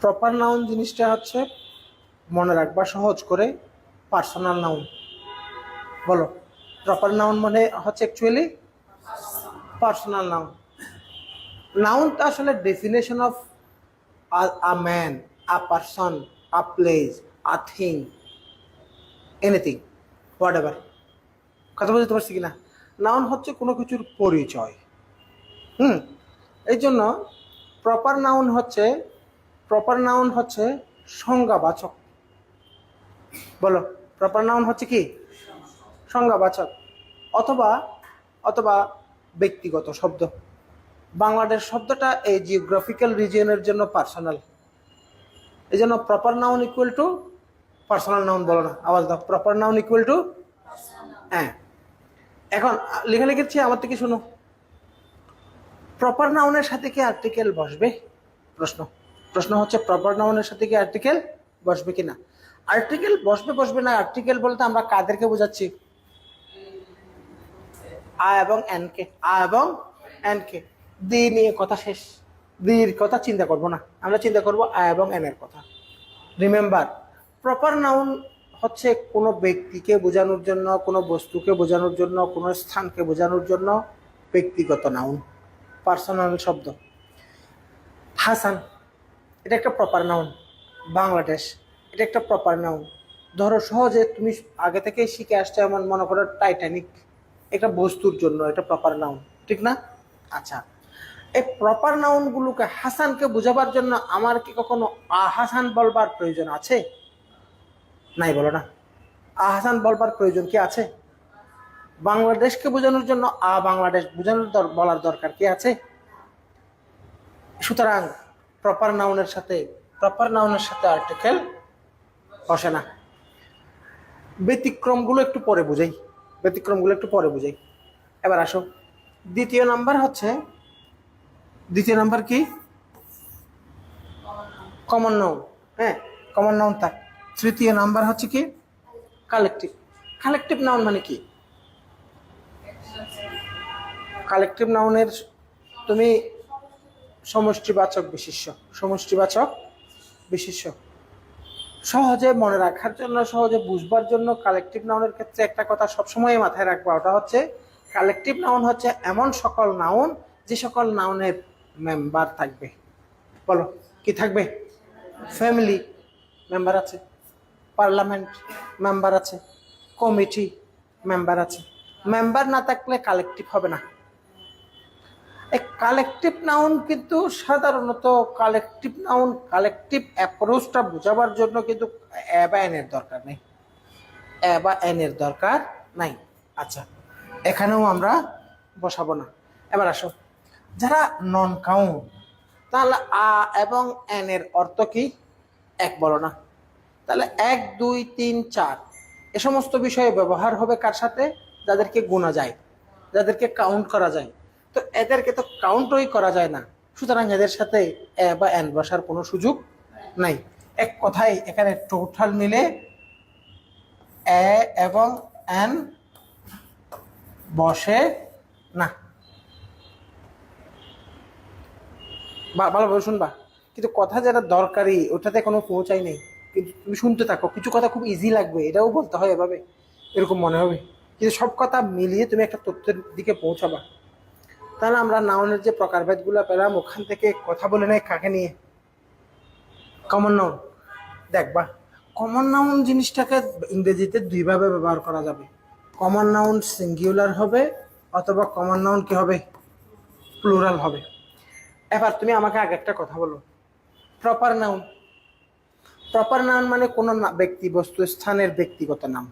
প্রপার নাউন জিনিসটা হচ্ছে, মনে রাখবা সহজ করে, পার্সোনাল নাউন। বলো, প্রপার নাউন মানে হচ্ছে অ্যাকচুয়ালি পার্সোনাল নাউন। নাউনটা আসলে definition of a man, a person, a place, a thing, anything, what ever. কথা বুঝতে পারছি কিনা? নাউন হচ্ছে কোনো কিছুর পরিচয়। এই জন্য প্রপার নাউন হচ্ছে সংজ্ঞাবাচক। বলো, প্রপার নাউন হচ্ছে কি? সংজ্ঞাবাচক, অথবা অথবা ব্যক্তিগত শব্দ। বাংলাদেশ শব্দটা এই জিওগ্রাফিক্যাল রিজিয়নের জন্য পার্সোনাল। এই জন্য proper noun equal to personal noun. বলো না, আওয়াজ দাও, প্রপার নাউন ইকুয়াল টু। হ্যাঁ, এখন লেখালেখির চেয়ে আমার থেকে শুনো, প্রপার নাউনের সাথে কি আর্টিকেল বসবে? প্রশ্ন হচ্ছে প্রপার নাউনের সাথে কি আর্টিকেল বসবে কিনা। আর্টিকেল বসবে না। আর্টিকেল বলতে আমরা কাদেরকে বোঝাচ্ছি? আ এবং এন কে। দি নিয়ে কথা শেষ, দির কথা চিন্তা করব না, আমরা চিন্তা করব আ এবং এন এর কথা। রিমেম্বার, প্রপার নাউন হচ্ছে কোনো ব্যক্তিকে বোঝানোর জন্য, কোনো বস্তুকে বোঝানোর জন্য, কোনো স্থানকে বোঝানোর জন্য ব্যক্তিগত নাউন, পার্সোনাল শব্দ। হাসান, এটা একটা প্রপার নাউন। বাংলাদেশ, এটা একটা প্রপার নাউন। ধরো সহজে তুমি আগে থেকে শিখে আসছো, এমন মনে করো টাইটানিক, একটা বস্তুর জন্য এটা প্রপার নাউন, ঠিক না? আচ্ছা, এই প্রপার নাউনগুলোকে হাসানকে বোঝাবার জন্য আমার কি কখনো আহাসান বলবার প্রয়োজন আছে? নাই, বলো না। আহাসান বলবার প্রয়োজন কি আছে? বাংলাদেশকে বোঝানোর জন্য বাংলাদেশ বলার দরকার কি আছে? সুতরাং প্রপার নাউনের সাথে আর্টিকেল বসে না। ব্যতিক্রমগুলো একটু পরে বুঝাই। এবার আসো দ্বিতীয় নাম্বার কি? Common noun. হ্যাঁ, কমন নাউন থাক। তৃতীয় নাম্বার হচ্ছে কি কালেকটিভ। কালেকটিভ নাউন মানে কি? কালেকটিভ নাউনের তুমি সমষ্টিবাচক বিশেষ্য, সমষ্টিবাচক বিশেষ্য সহজে মনে রাখার জন্য, সহজে বুঝবার জন্য কালেকটিভ নাউনের ক্ষেত্রে একটা কথা সবসময় মাথায় রাখবা, ওটা হচ্ছে কালেকটিভ নাউন হচ্ছে এমন সকল নাউন যে সকল নাউনের মেম্বার থাকবে। বলো কি থাকবে? ফ্যামিলি মেম্বার আছে, পার্লামেন্ট মেম্বার আছে, কমিটি মেম্বার আছে। মেম্বার না থাকলে কালেকটিভ হবে না। এই কালেকটিভ নাউন কিন্তু সাধারণত কালেকটিভ নাউন, কালেকটিভ অ্যাপ্রোচটা বোঝাবার জন্য কিন্তু এ বা এন এর দরকার নেই, এ বা এন এর দরকার নাই। আচ্ছা, এখানেও আমরা বসাবো না। এবার আসো, যারা নন কাউন্ট, তাহলে আ এবং এন এর অর্থ কি? এক বলো না? তাহলে 1 2 3 4 এ সমস্ত বিষয়ে ব্যবহার হবে কার সাথে? যাদেরকে গোনা যায়, যাদেরকে কাউন্ট করা যায়। তো এদেরকে তো কাউন্টই করা যায় না, সুতরাং এদের সাথে এ বা এন বসার কোনো সুযোগ নাই। এক কথায় এখানে টোটাল মিলে এ এবং এন বসে না। ভালোভাবে শুনবা, কিন্তু কথা যেটা দরকারি ওটাতে কোনো পৌঁছাই নেই। কিন্তু তুমি শুনতে থাকো, কিছু কথা খুব ইজি লাগবে, এটাও বলতে হয় এভাবে, এরকম মনে হবে, কিন্তু সব কথা মিলিয়ে তুমি একটা তথ্যের দিকে পৌঁছাবা। তাহলে আমরা নাউনের যে প্রকারভেদগুলো পেলাম, ওখান থেকে কথা বলে নেই কাকে নিয়ে? Common noun. দেখবা, কমন নাউন জিনিসটাকে ইংরেজিতে দুইভাবে ব্যবহার করা যাবে। কমন নাউন সিঙ্গুলার হবে, অথবা কমন নাউন কি হবে? প্লুরাল হবে। এবার তুমি আমাকে আগে একটা কথা বলো, প্রপার নাউন। প্রপার নাউন মানে কোনো ব্যক্তি, বস্তু, স্থানের ব্যক্তিগত নাম।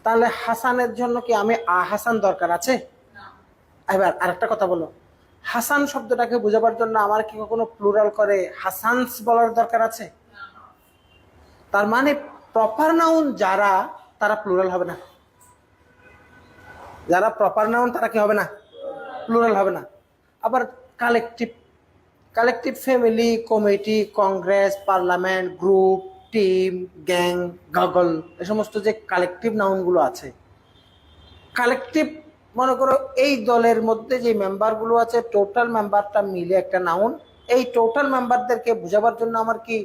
তাহলে হাসানের জন্য কি আমি হাসান দরকার আছে? এবার আরেকটা কথা বলো, হাসান শব্দটাকে বোঝাবার জন্য আমার কি কখনো প্লুরাল করে হাসানস বলার দরকার আছে? তার মানে প্রপার নাউন যারা, তারা প্লুরাল হবে না। যারা প্রপার নাউন তারা কি হবে না? প্লুরাল হবে না। আবার collective, collective family, committee, congress, parliament, group, team, gang, gaggle, এ সমস্ত যে কালেকটিভ নাউনগুলো আছে, কালেকটিভ মনে করো এই দলের মধ্যে যে মেম্বারগুলো আছে, টোটাল মেম্বারটা মিলে একটা নাউন। এই টোটাল মেম্বারদেরকে বোঝাবার জন্য আমার কি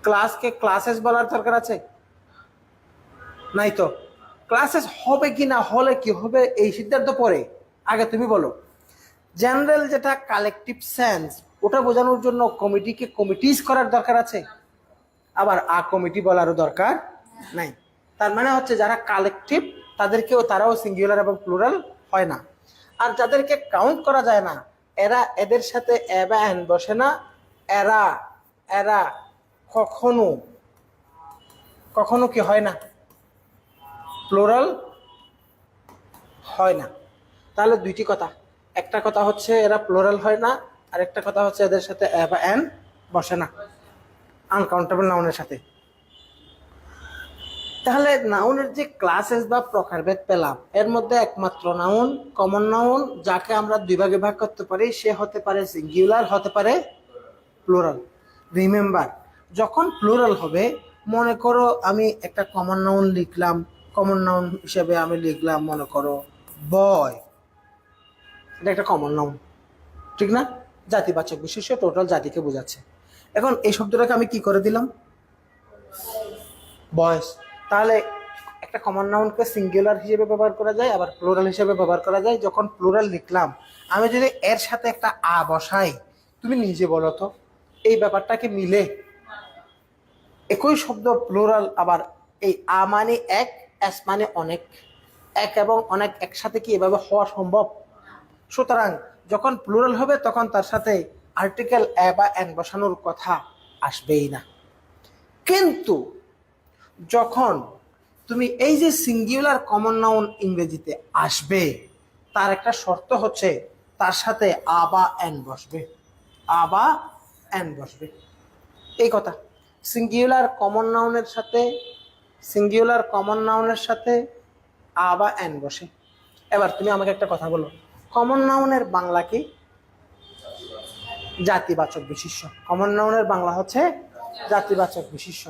ক্লাসকে ক্লাসেস বলার দরকার আছে? নাই তো। ক্লাসেস হবে কি না হলে কি হবে এই সিদ্ধান্ত পরে, আগে তুমি বলো। জেনারেল যেটা কালেকটিভ সেন্স, ওটা বোঝানোর জন্য কমিটিকে কমিটিজ করার দরকার আছে, আবার কমিটি বলারও দরকার নাই। তার মানে হচ্ছে যারা কালেকটিভ তাদেরকেও, তারাও সিঙ্গুলার এবং প্লুরাল হয় না। আর যাদেরকে কাউন্ট করা যায় না, এরা, এদের সাথে এ বা এন বসে না। এরা, এরা কখনো কখনো কি হয় না? প্লুরাল হয় না। তাহলে দুইটি কথা, একটা কথা হচ্ছে এরা প্লুরাল হয় না, আর একটা কথা হচ্ছে এদের সাথে এ বা এন বসে না আনকাউন্টেবল নাউনের সাথে। তাহলে নাউনের যে ক্লাসেস বা প্রকারভেদ পেলাম, এর মধ্যে একমাত্র নাউন, কমন নাউন, যাকে আমরা দুই ভাগে ভাগ করতে পারি, সে হতে পারে সিঙ্গুলার, হতে পারে প্লুরাল। রিমেম্বার, যখন প্লুরাল হবে, মনে করো আমি একটা কমন নাউন লিখলাম, কমন নাউন হিসেবে আমি লিখলাম মনে করো বয়, এটা একটা কমন নাউন, ঠিক না? জাতিবাচক বিশেষ্য, টোটাল জাতিকে বোঝাচ্ছে। এখন এই শব্দটাকে আমি কি করে দিলাম? বয়স। তাহলে একটা কমন নাউনকে সিঙ্গুলার হিসেবে ব্যবহার করা যায়, আবার প্লুরাল হিসেবে ব্যবহার করা যায়। যখন প্লুরাল লিখলাম, আমি যদি এর সাথে একটা বসাই, তুমি নিজে বলো তো এই ব্যাপারটা কি মিলে? একই শব্দ প্লুরাল, আবার এই মানে এক, এস মানে অনেক, এক এবং অনেক একসাথে কি এভাবে হওয়া সম্ভব? সুতরাং যখন প্লুরাল হবে তখন তার সাথে আর্টিকেল এ বা এন বসানোর কথা আসবেই না। কিন্তু যখন তুমি এই যে সিঙ্গুলার কমন নাউন ইংরেজিতে আসবে, তার একটা শর্ত হচ্ছে তার সাথে আ বা এন বসবে, আ বা এন বসবে। এই কথা, সিঙ্গুলার কমন নাউনের সাথে, সিঙ্গুলার কমন নাউনের সাথে আ বা এন বসে। এবার তুমি আমাকে একটা কথা বলো, কমন নাউনের বাংলা কি? জাতিবাচক বিশেষ্য। কমন নাউনের বাংলা হচ্ছে জাতিবাচক বিশেষ্য।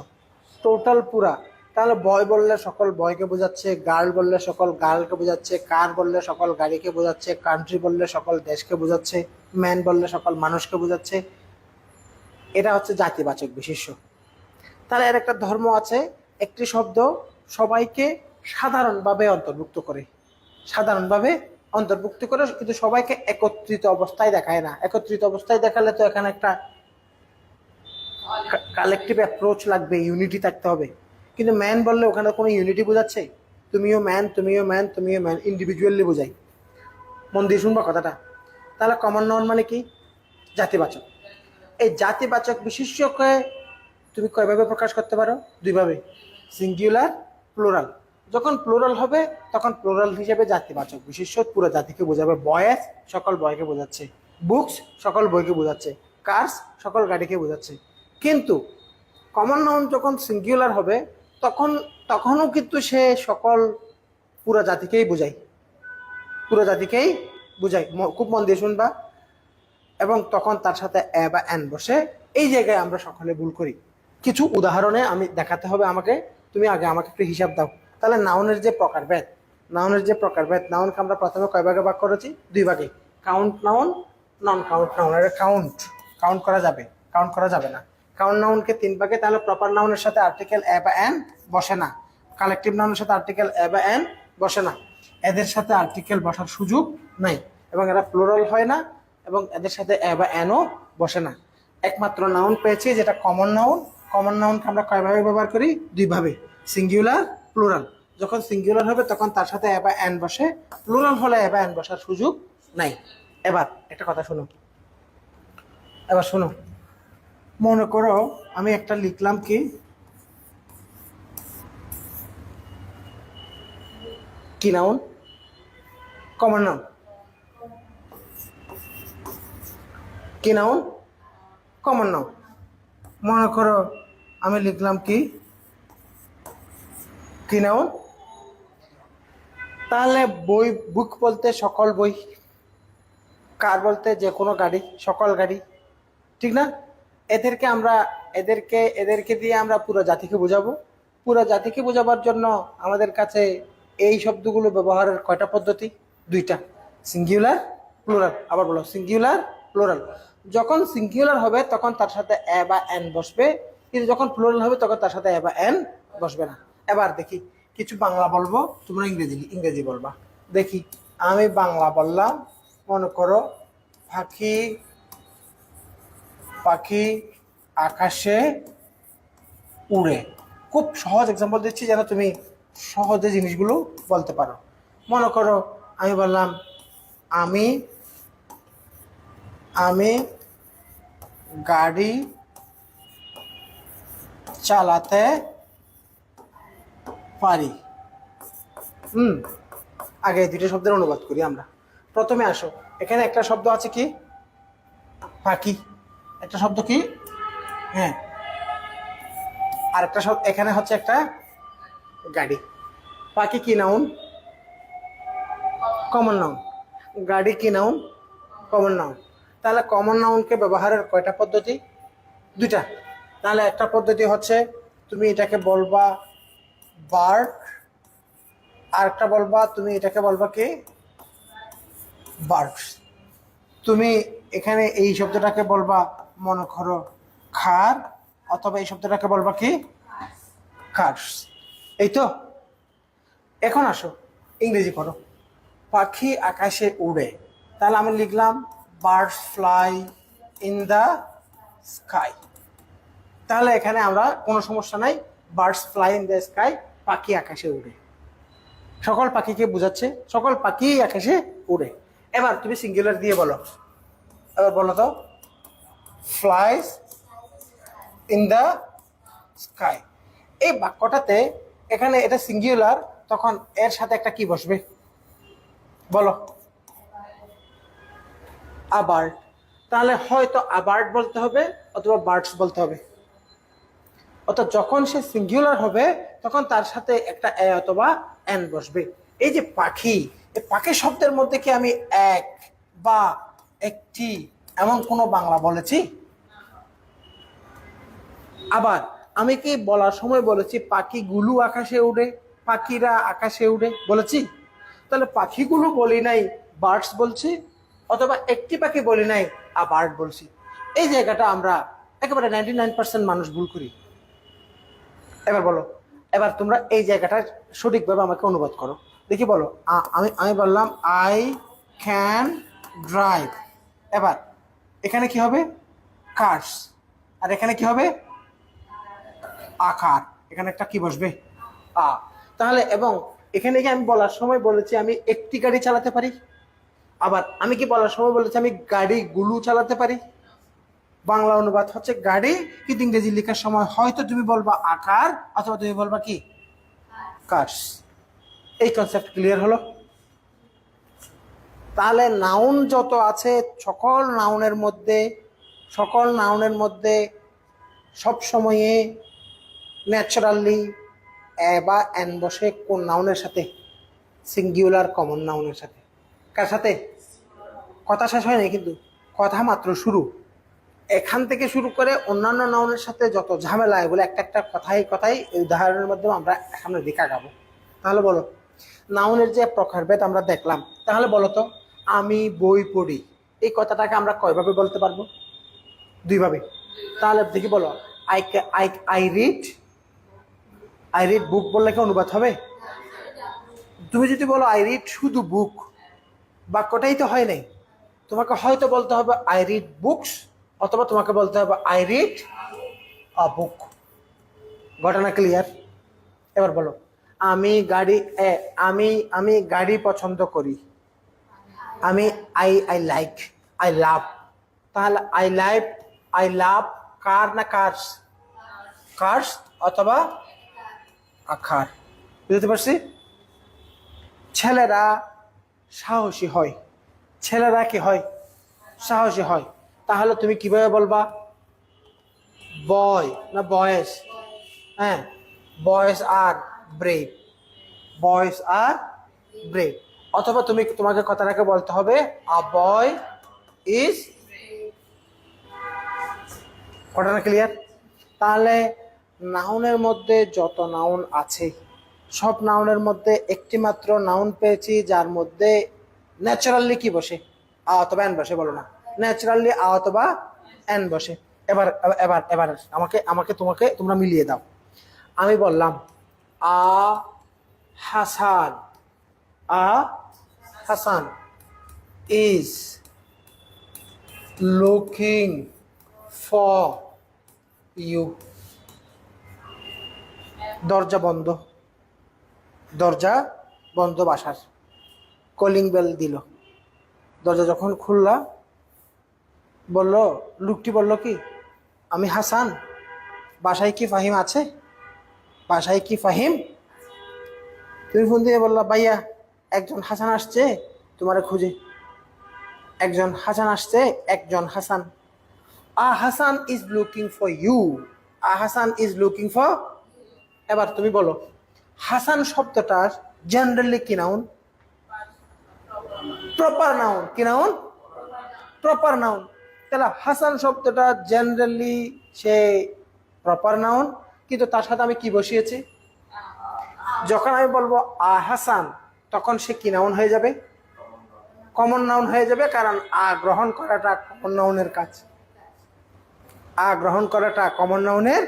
টোটাল পুরা। তাহলে বয় বললে সকল বয়কে বোঝাচ্ছে, গার্ল বললে সকল গার্লকে বোঝাচ্ছে, কার বললে সকল গাড়িকে বোঝাচ্ছে, কান্ট্রি বললে সকল দেশকে বোঝাচ্ছে, ম্যান বললে সকল মানুষকে বোঝাচ্ছে। এটা হচ্ছে জাতিবাচক বিশেষ্য। তাহলে এর একটা ধর্ম আছে, একটি শব্দ সবাইকে সাধারণভাবে অন্তর্ভুক্ত করে, সাধারণভাবে অন্তর্ভুক্ত করে, কিন্তু সবাইকে একত্রিত অবস্থায় দেখায় না। একত্রিত অবস্থায় দেখালে তো এখানে একটা কালেকটিভ অ্যাপ্রোচ লাগবে, ইউনিটি থাকতে হবে। কিন্তু ম্যান বললে ওখানে কোনো ইউনিটি বোঝাচ্ছে? তুমিও ম্যান, তুমিও ম্যান, তুমিও ম্যান, ইন্ডিভিজুয়ালি বোঝাই। মন দিয়ে শুনবা কথাটা। তাহলে কমন নাউন মানে কি? জাতিবাচক। এই জাতিবাচক বিশেষ্যকে তুমি কয়ভাবে প্রকাশ করতে পারো? দুইভাবে, সিঙ্গুলার, প্লুরাল। যখন প্লুরাল হবে তখন প্লুরাল হিসেবে জাতিবাচক বিশেষ্য পুরো জাতিকে বোঝাবে। বয়েস সকল বয়কে বোঝাচ্ছে, বুকস সকল বইকে বোঝাচ্ছে, কার্স সকল গাড়িকে বোঝাচ্ছে। কিন্তু কমন নাউন যখন সিঙ্গুলার হবে তখনও কিন্তু সে সকল পুরো জাতিকেই বোঝায়, পুরো জাতিকেই বোঝায়। খুব মন দিয়ে শুনবা। এবং তখন তার সাথে এ বা এন বসে। এই জায়গায় আমরা সকলে ভুল করি। কিছু উদাহরণে আমি দেখাতে হবে আমাকে। তুমি আগে আমাকে একটু হিসাব দাও। তাহলে নাউনের যে প্রকারভেদ, নাউনকে আমরা প্রথমে কয় ভাগে ভাগ করেছি? দুই ভাগে। Count noun, non count noun. এটা কাউন্ট করা যাবে, কাউন্ট করা যাবে না। কাউন্ট নাউনকে তিন ভাগে। তাহলে প্রপার নাউনের সাথে আর্টিকেল এ বা এন বসে না, কালেকটিভ নাউনের সাথে আর্টিকেল এ বা এন বসে না, এদের সাথে আর্টিকেল বসার সুযোগ নাই, এবং এরা প্লুরাল হয় না, এবং এদের সাথে এ বা এনও বসে না। একমাত্র নাউন পেয়েছি যেটা কমন নাউন। কমন নাউনকে আমরা কয়ভাবে ব্যবহার করি? দুইভাবে, সিঙ্গুলার, প্লুরাল। যখন সিঙ্গুলার হবে তখন তার সাথে এ বা এন বসে, প্লুরাল হলে এ বা এন বসার সুযোগ নাই। এবার একটা কথা শোনো, এবার শোনো। মনে করো আমি একটা লিখলাম কি নাউন? Common noun. কি নাউন? Common noun. মনে করো আমি লিখলাম কি নাউন? তাহলে বই, বুক বলতে সকল বই, কার বলতে যে কোনো গাড়ি, সকল গাড়ি, ঠিক না? এদেরকে দিয়ে আমরা পুরো জাতিকে বোঝাবো। পুরো জাতিকে বোঝাবার জন্য আমাদের কাছে এই শব্দগুলো ব্যবহারের কয়টা পদ্ধতি? দুইটা, সিঙ্গুলার, প্লুরাল। আবার বলো, সিঙ্গুলার, প্লুরাল। যখন সিঙ্গুলার হবে তখন তার সাথে এ বা এন বসবে, কিন্তু যখন প্লুরাল হবে তখন তার সাথে এ বা এন বসবে না। এবার দেখি, কিছু বাংলা বলবো, তোমরা ইংরেজি বলবা। দেখি, আমি বাংলা বললাম। মনে করো পাখি আকাশে উড়ে। খুব সহজ এক্সাম্পল দিচ্ছি যেন তুমি সহজে জিনিসগুলো বলতে পারো। মনে করো আমি বললাম আমি গাড়ি চালাতে পারি। আগে দুটো শব্দের অনুবাদ করি আমরা। প্রথমে আসো, এখানে একটা শব্দ আছে কি? পাখি। একটা শব্দ কি? হ্যাঁ। আর একটা শব্দ এখানে হচ্ছে একটা গাড়ি। পাখি কি নাউন? Common noun. গাড়ি কি নাউন? Common noun. তাহলে কমন নাউনকে ব্যবহারের কয়টা পদ্ধতি? দুইটা। তাহলে একটা পদ্ধতি হচ্ছে তুমি এটাকে বলবা বার্ড, আর একটা তুমি এটাকে বলবা কি? বার্ডস। তুমি এখানে এই শব্দটাকে বলবা মনে করো খার, অথবা এই শব্দটাকে বলবা কি? কার্স। এই তো। এখন আসো ইংরেজি করো। পাখি আকাশে উড়ে। তাহলে আমি লিখলাম birds fly in the sky. তাহলে এখানে আমরা কোনো সমস্যা নাই, birds fly in the sky, পাখি আকাশে উড়ে। সকল পাখিকে বোঝাচ্ছে, সকল পাখি আকাশে উড়ে। এবার তুমি সিঙ্গুলার দিয়ে বলো। এবার বলো তো, ফ্লাইস ইন দ্য স্কাই। এই বাক্যটাতে এখানে এটা সিঙ্গুলার, তখন এর সাথে একটা কি বসবে বলো? আবার। তাহলে হয়তো আবার্ড বলতে হবে অথবা বার্ডস বলতে হবে। অর্থাৎ যখন সে সিঙ্গুলার হবে তখন তার সাথে একটা এ অথবা এন বসবে। এই যে পাখি, এই পাখি শব্দের মধ্যে কি আমি এক বা একটি এমন কোনো বাংলা বলেছি? আবার আমি কি বলার সময় বলেছি পাখিগুলো আকাশে উড়ে, পাখিরা আকাশে উড়ে বলেছি? তাহলে পাখিগুলো বলি নাই, বার্ডস বলছি, অথবা একটি পাখি বলি নাই আর বার্ড বলছি। এই জায়গাটা আমরা একেবারে 99% মানুষ ভুল করি। এবার বলো, এবার তোমরা এই জায়গাটা সঠিকভাবে আমাকে অনুবাদ করো। দেখি বলো, আমি আমি বললাম আই ক্যান ড্রাইভ। এবার এখানে কি হবে? কার্স। আর এখানে কি হবে? আকার। এখানে একটা কি বসবে? আ। তাহলে এবং এখানে কি আমি বলার সময় বলেছি আমি একটি গাড়ি চালাতে পারি? আবার আমি কি বলার সময় বলেছি আমি গাড়িগুলো চালাতে পারি? বাংলা অনুবাদ হচ্ছে গাড়ি, কিন্তু ইংরেজি লেখার সময় হয়তো তুমি বলবা আকার, অথবা তুমি বলবা কি কার্স। এই কনসেপ্ট ক্লিয়ার হলো? তাহলে নাউন যত আছে সকল নাউনের মধ্যে সব সময়ে ন্যাচারালি এ বা এন বসে কোন নাউনের সাথে? সিঙ্গুলার কমন নাউনের সাথে। কার সাথে? কথা শেষ হয় নাই কিন্তু, কথা মাত্র শুরু। এখান থেকে শুরু করে অন্যান্য নাউনের সাথে যত ঝামেলা, এগুলো একটা একটা কথাই এই উদাহরণের মাধ্যমে আমরা সামনে দিকে আগাবো। তাহলে বলো, নাউনের যে প্রকারভেদ আমরা দেখলাম, তাহলে বলো তো আমি বই পড়ি, এই কথাটাকে আমরা কয়ভাবে বলতে পারবো? দুইভাবে। তাহলে দেখি বলো, I I I read, I read বুক বললে কি অনুবাদ হবে? তুমি যদি বলো আই রিড শুধু বুক, বাক্যটাই তো হয় নাই। তোমাকে হয়তো বলতে হবে আই রিড বুকস, অথবা তোমাকে বলতে হবে আই রিড আ বুক। ঘটনা ক্লিয়ার? এবার বলো, আমি গাড়ি আমি আমি গাড়ি পছন্দ করি। আমি I I like, I love. তাহলে আই লাভ কার না কার্স? কার্স অথবা আখার। বুঝতে পারছি? ছেলেরা সাহসী হয়। ছেলেরা কি হয়? সাহসী হয়। তাহলে তুমি কিভাবে বলবা? বয় না বয়েস? হ্যাঁ, বয়েস আর ব্রেভ, বয়েস আর ব্রেভ। অথবা তোমাকে কথাটাকে বলতে হবে আ বয় ইজ। ঘটনা ক্লিয়ার? তাহলে নাউনের মধ্যে যত নাউন আছে, সব নাউনের মধ্যে একটি মাত্র নাউন পেয়েছি যার মধ্যে ন্যাচারালি কি বসে? আ অথবা এন বসে। বলো না, ন্যাচারালি আ অথবা এন বসে। এবার এবার এবার আমাকে আমাকে তোমাকে তোমরা মিলিয়ে দাও। আমি বললাম a Hasan, a Hasan is looking for you. দরজা বন্ধ, দরজা বন্ধ বাসার। কলিং বেল দিল, দরজা যখন খুললা, বলল, লোকটি বলল কি আমি হাসান, বাসায় কি ফাহিম আছে? বাসায় কি ফাহিম? তুমি ফোন দিয়ে বললা ভাইয়া একজন হাসান আসছে তোমারে খুঁজে, একজন হাসান আসছে, একজন Hasan. A Hasan is looking for you, a Hasan is looking for. এবার তুমি বলো, হাসান শব্দটার জেনারেলি কি নাউন? Proper noun. কি নাউন? Proper noun. তাহলে হাসান শব্দটা জেনারেলি সে প্রপার নাউন, কিন্তু তার সাথে আমি কি বসিয়েছি? যখন আমি বলবো আ হাসান, তখন সে কি নাউন হয়ে যাবে? কমন নাউন হয়ে যাবে, কারণ আ গ্রহণ করাটা কমন নাউনের কাজ। আ গ্রহণ করাটা কমন নাউনের।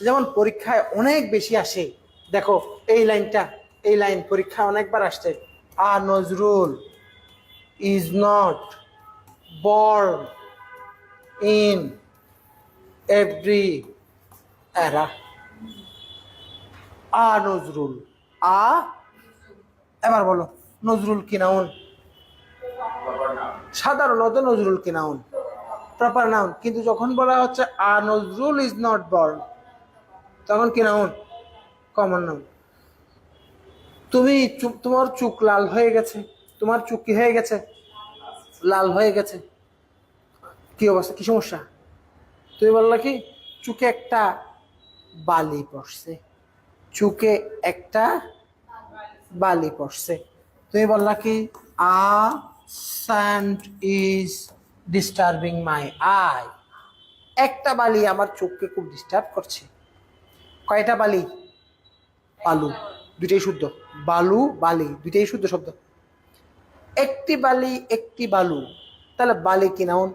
যেমন পরীক্ষায় অনেক বেশি আসে, দেখো এই লাইনটা, এই লাইন পরীক্ষায় অনেকবার আসছে, a Nazrul is not born in every era. A Nazrul, a. এবার বলো, নজরুল কি নাউন? সাধারণত নজরুল কি নাউন? Proper noun. কিন্তু যখন বলা হচ্ছে আ নজরুল ইজ নট বর্ন, তখন কি নাউন? Common noun. তুমি তোমার চোখ লাল হয়ে গেছে, তোমার চোখ কি হয়ে গেছে? লাল হয়ে গেছে। কি অবস্থা, কি সমস্যা? তুমি বললা কি চোখে একটা বালি পড়ছে, চোখে একটা বালি পড়ছে। তুমি বললা কি a sand is disturbing my eye. একটা বালি আমার চোখকে খুব ডিস্টার্ব করছে। কয়টা বালি? বালু, দুইটাই শুদ্ধ। বালু বালি দুইটাই শুদ্ধ শব্দ। একটি বালি একটি বালু, তাহলে বালি কি নাউন?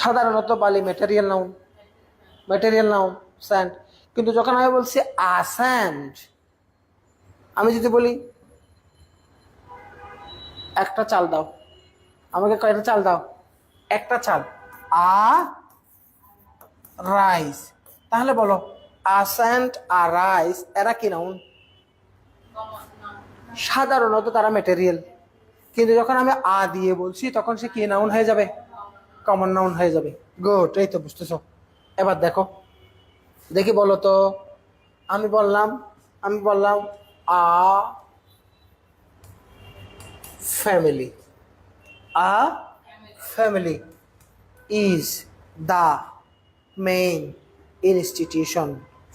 সাধারণত বালি material noun, material noun sand. কিন্তু যখন আমি বলছি আ স্যান্ড, আমি যদি বলি একটা চাল দাও, আমাকে কয়টা চাল দাও? একটা চাল। আ রাইস, তাহলে বলো আ স্যান্ড আ রাইস এরা কি নাউন? সাধারণত তারা ম্যাটেরিয়াল। কিন্তু যখন আমি আ দিয়ে বলছি তখন সে কি নাউন হয়ে যাবে? কমন নাউন হয়ে যাবে। গুড, এই তো বুঝতেছো। এবার দেখো, দেখি বলো তো। আমি বললাম a family. A family is the main institution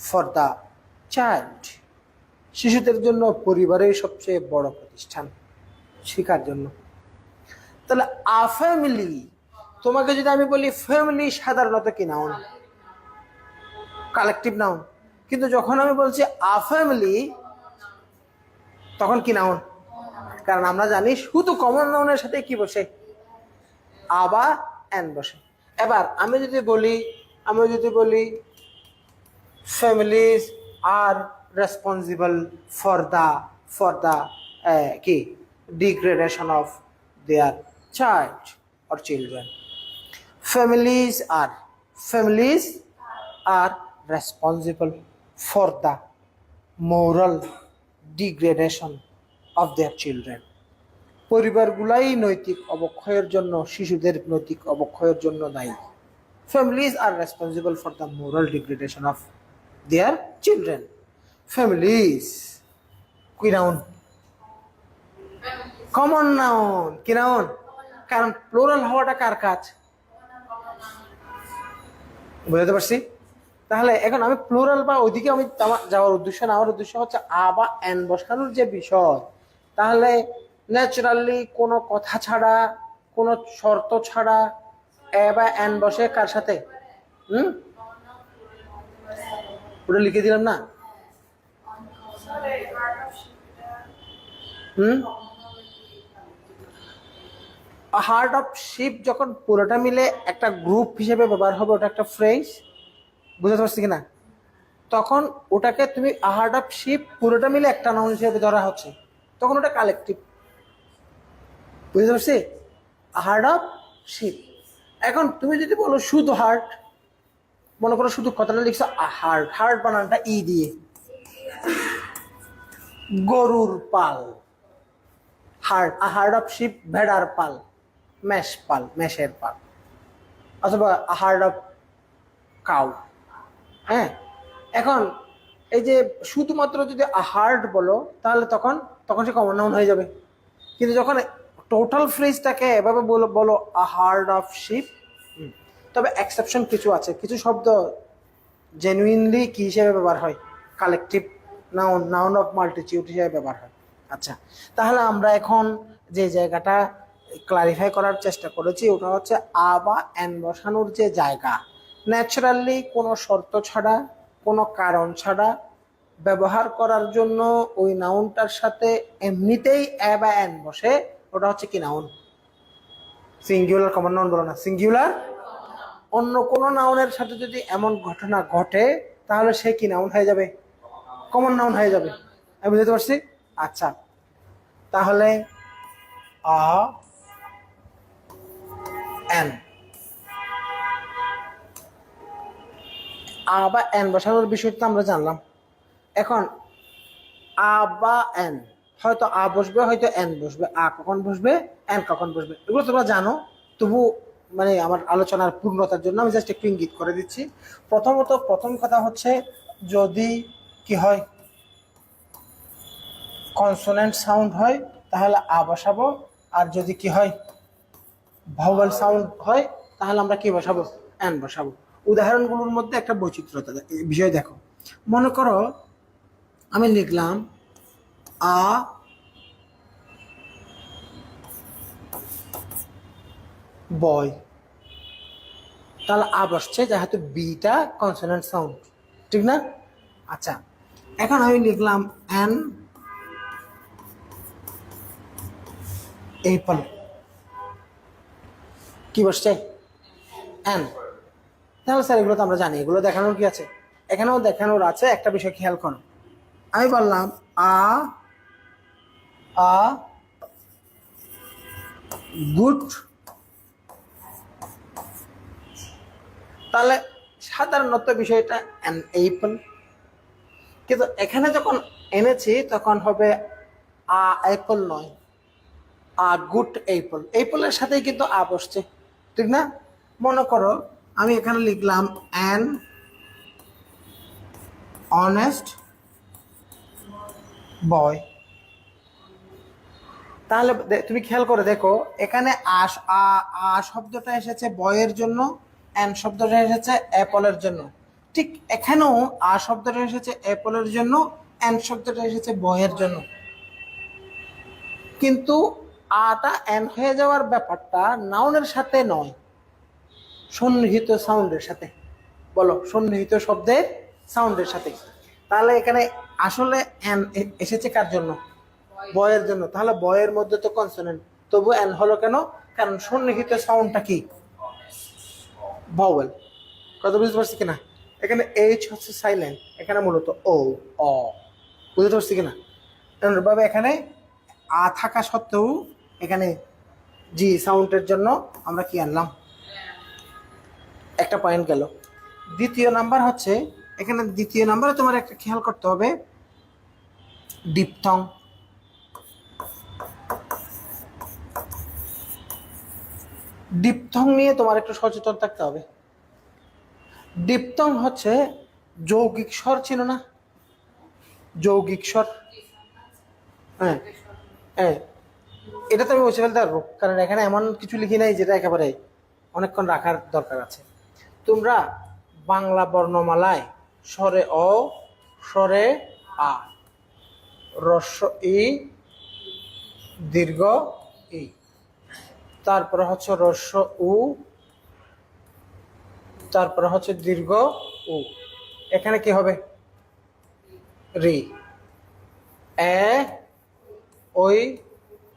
for the child. শিশুদের জন্য পরিবারের সবচেয়ে বড় প্রতিষ্ঠান শেখার জন্য। তাহলে আ ফ্যামিলি, তোমাকে যদি আমি বলি ফ্যামিলি সাধারণত কি নাউন? Collective noun. কিন্তু যখন আমি বলছি আ ফ্যামিলি তখন কি নাউন? কারণ আমরা জানি শুধু কমন নাউনের সাথে কি বসে? আ বা এন বসে। এবার আমি যদি বলি families are responsible for the কি degradation of their child or children. Families are responsible for the moral degradation of their children. পরিবারগুলাই নৈতিক অবক্ষয়ের জন্য, শিশুদের নৈতিক অবক্ষয়ের জন্য দায়ী। Families are responsible for the moral degradation of their children. Families কি নাউন? Common noun. কি নাউন? কারণ প্লুরাল হওয়াটা কার কাজ? বুঝতে পারছি। তাহলে এখন আমি প্লুরাল বা ওইদিকে আমি যাওয়ার উদ্দেশ্য না, আমার উদ্দেশ্য হচ্ছে আ বা এন বসানোর যে বিষয়। তাহলে ন্যাচারালি কোনো কথা ছাড়া, কোনো শর্ত ছাড়া এ বা এন বসে কার সাথে? ওটা লিখে দিলাম না? হার্ট অফ শিপ যখন পুরোটা মিলে একটা গ্রুপ হিসেবে ব্যবহার হবে, ওটা একটা ফ্রেজ, বুঝতে পারছি কিনা? তখন ওটাকে তুমি হার্ট অফ শিপ পুরোটা মিলে একটা নাউন হিসেবে ধরা হচ্ছে, তখন ওটা কালেকটিভ। বুঝতে পারছি? Herd of sheep. এখন তুমি যদি বলো শুধু হার্ট, মনে করো শুধু কথাটা লিখছো হার্ট, হার্ট বানানটা ই দিয়ে, গরুর পাল। হার্ট অফ শিপ ভেড়ার পাল, মেষের পাল। অথবা হার্ট অফ কাউ। হ্যাঁ, এখন এই যে শুধুমাত্র যদি হার্ট বলো তাহলে তখন সে কমন নাউন হয়ে যাবে। কিন্তু যখন টোটাল ফ্রেজটাকে এভাবে বলো হার্ট অফ শিপ, তবে এক্সেপশন কিছু আছে। কিছু শব্দ জেনুইনলি কি হিসেবে ব্যবহার হয়? কালেকটিভ নাউন অফ মাল্টিটিউড হিসেবে ব্যবহার হয়। আচ্ছা, তাহলে আমরা এখন যে জায়গাটা ক্লারিফাই করার চেষ্টা করেছি ওটা হচ্ছে আ বা এন বসানোর যে জায়গা, ন্যাচারালি কোনো শর্ত ছাড়া, কোনো কারণ ছাড়া ব্যবহার করার জন্য ওই নাউনটার সাথে এমনিতেই এ বা এন বসে, ওটা হচ্ছে কি নাউন? সিঙ্গুলার কমন নাউন বলো না, সিঙ্গুলার। অন্য কোনো নাউনের সাথে যদি এমন ঘটনা ঘটে তাহলে সে কি নাউন হয়ে যাবে? কমন নাউন হয়ে যাবে। আমি বুঝতে পারছি। আচ্ছা, তাহলে আ এন, আ বা এন বসানোর বিষয়টা আমরা জানলাম। এখন আ বা এন, হয়তো আ বসবে, হয়তো এন বসবে। আ কখন বসবে, এন কখন বসবে, এগুলো তোমরা জানো। তবু মানে আমার আলোচনার পূর্ণতার জন্য আমি জাস্ট একটু ইঙ্গিত করে দিচ্ছি। প্রথম কথা হচ্ছে, যদি কি হয় কনসোনেন্ট সাউন্ড হয় তাহলে আ বসাবো, আর যদি কি হয় ভাওয়াল সাউন্ড হয় তাহলে আমরা কি বসাবো? এন বসাবো। উদাহরণগুলোর মধ্যে একটা বৈচিত্র্যতা বিষয় দেখো। মনে করো আমি লিখলাম আ বয়, তাহলে আ বসছে যেহেতু বিটা কনসোনেন্ট সাউন্ড, ঠিক না? আচ্ছা, এখন আমি লিখলাম অ্যান এপল, কি বসছে? অ্যান। তাহলে স্যার এগুলো তো আমরা জানি, এগুলো দেখানোর কি আছে? এখানেও দেখানোর আছে, একটা বিষয় খেয়াল করো। আমি বললাম আ আ গুড, তাহলে সাধারণত বিষয়টা অ্যান এপল, কিন্তু এখানে যখন এনেছি তখন হবে আ অ্যাপল নয়, আ গুড অ্যাপল। অ্যাপলের সাথেই কিন্তু আ বসছে, ঠিক না? মনে করো আমি এখানে লিখলাম অ্যান অনেস্ট বয়, তাহলে তুমি খেয়াল করে দেখো এখানে আ শব্দটা এসেছে বয়ের জন্য, অ্যান শব্দটা এসেছে অ্যাপলের জন্য। ঠিক এখানেও আ শব্দটা এসেছে অ্যাপলের জন্য, অ্যান শব্দটা এসেছে বয়ের জন্য। কিন্তু আটা অ্যান হয়ে যাওয়ার ব্যাপারটা নাউনের সাথে নয়, সন্নিহিত সাউন্ডের সাথে। বলো, সন্নিহিত শব্দের সাউন্ডের সাথে। তাহলে এখানে আসলে অ্যান এসেছে কার জন্য? বয়ের জন্য। তাহলে বয়ের মধ্যে তো কনসোনেন্ট, তবু অ্যান হলো কেন? কারণ সন্নিহিত সাউন্ডটা কি? ভাওয়েল। কথা বুঝতে পারছি কিনা? এখানে এইচ হচ্ছে সাইলেন্ট, এখানে মূলত ও অ। বুঝতে পারছি কিনা? ভাবে এখানে আ থাকা সত্ত্বেও এখানে জি সাউন্ডের জন্য আমরা কি আনলাম? একটা পয়েন্ট গেল। দ্বিতীয় নাম্বার হচ্ছে, এখানে দ্বিতীয় নাম্বারে তোমার একটা খেয়াল করতে হবে ডিপথং। ডিপথং নিয়ে তোমার একটু সচেতন থাকতে হবে। ডিপথং হচ্ছে যৌগিক স্বর, ছিল না? যৌগিক স্বর, হ্যাঁ হ্যাঁ, এটা তো আমি মুছে ফেলতে পারবো, কারণ এখানে এমন কিছু লিখি নাই যেটা একেবারে অনেকক্ষণ রাখার দরকার আছে। তোমরা বাংলা বর্ণমালায় স্বরে অ, স্বরে আ, হ্রস্ব ই, দীর্ঘ ই, তারপরে হচ্ছে হ্রস্ব উ, তারপরে হচ্ছে দীর্ঘ উ। এখানে কি হবে? রি, এ, ওই,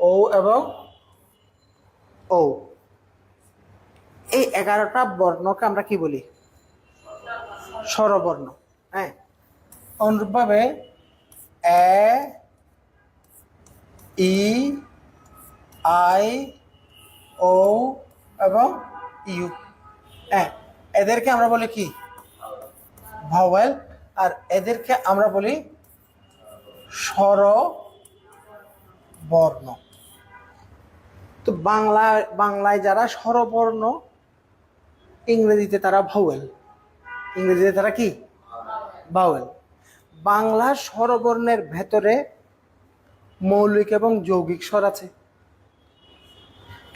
ও এবং ও। এই 11টা বর্ণকে আমরা কি বলি? স্বরবর্ণ। হ্যাঁ, অনুরূপভাবে এ, ই, আই, ও এবং ইউ, হ্যাঁ, এদেরকে আমরা বলি কি? ভাওয়েল। আর এদেরকে আমরা বলি স্বরবর্ণ। তো বাংলায় যারা স্বরবর্ণ, ইংরেজিতে তারা ভাওয়েল। ইংরেজিতে তারা কি? ভাওয়েল। বাংলা স্বরবর্ণের ভেতরে মৌলিক এবং যৌগিক স্বর আছে।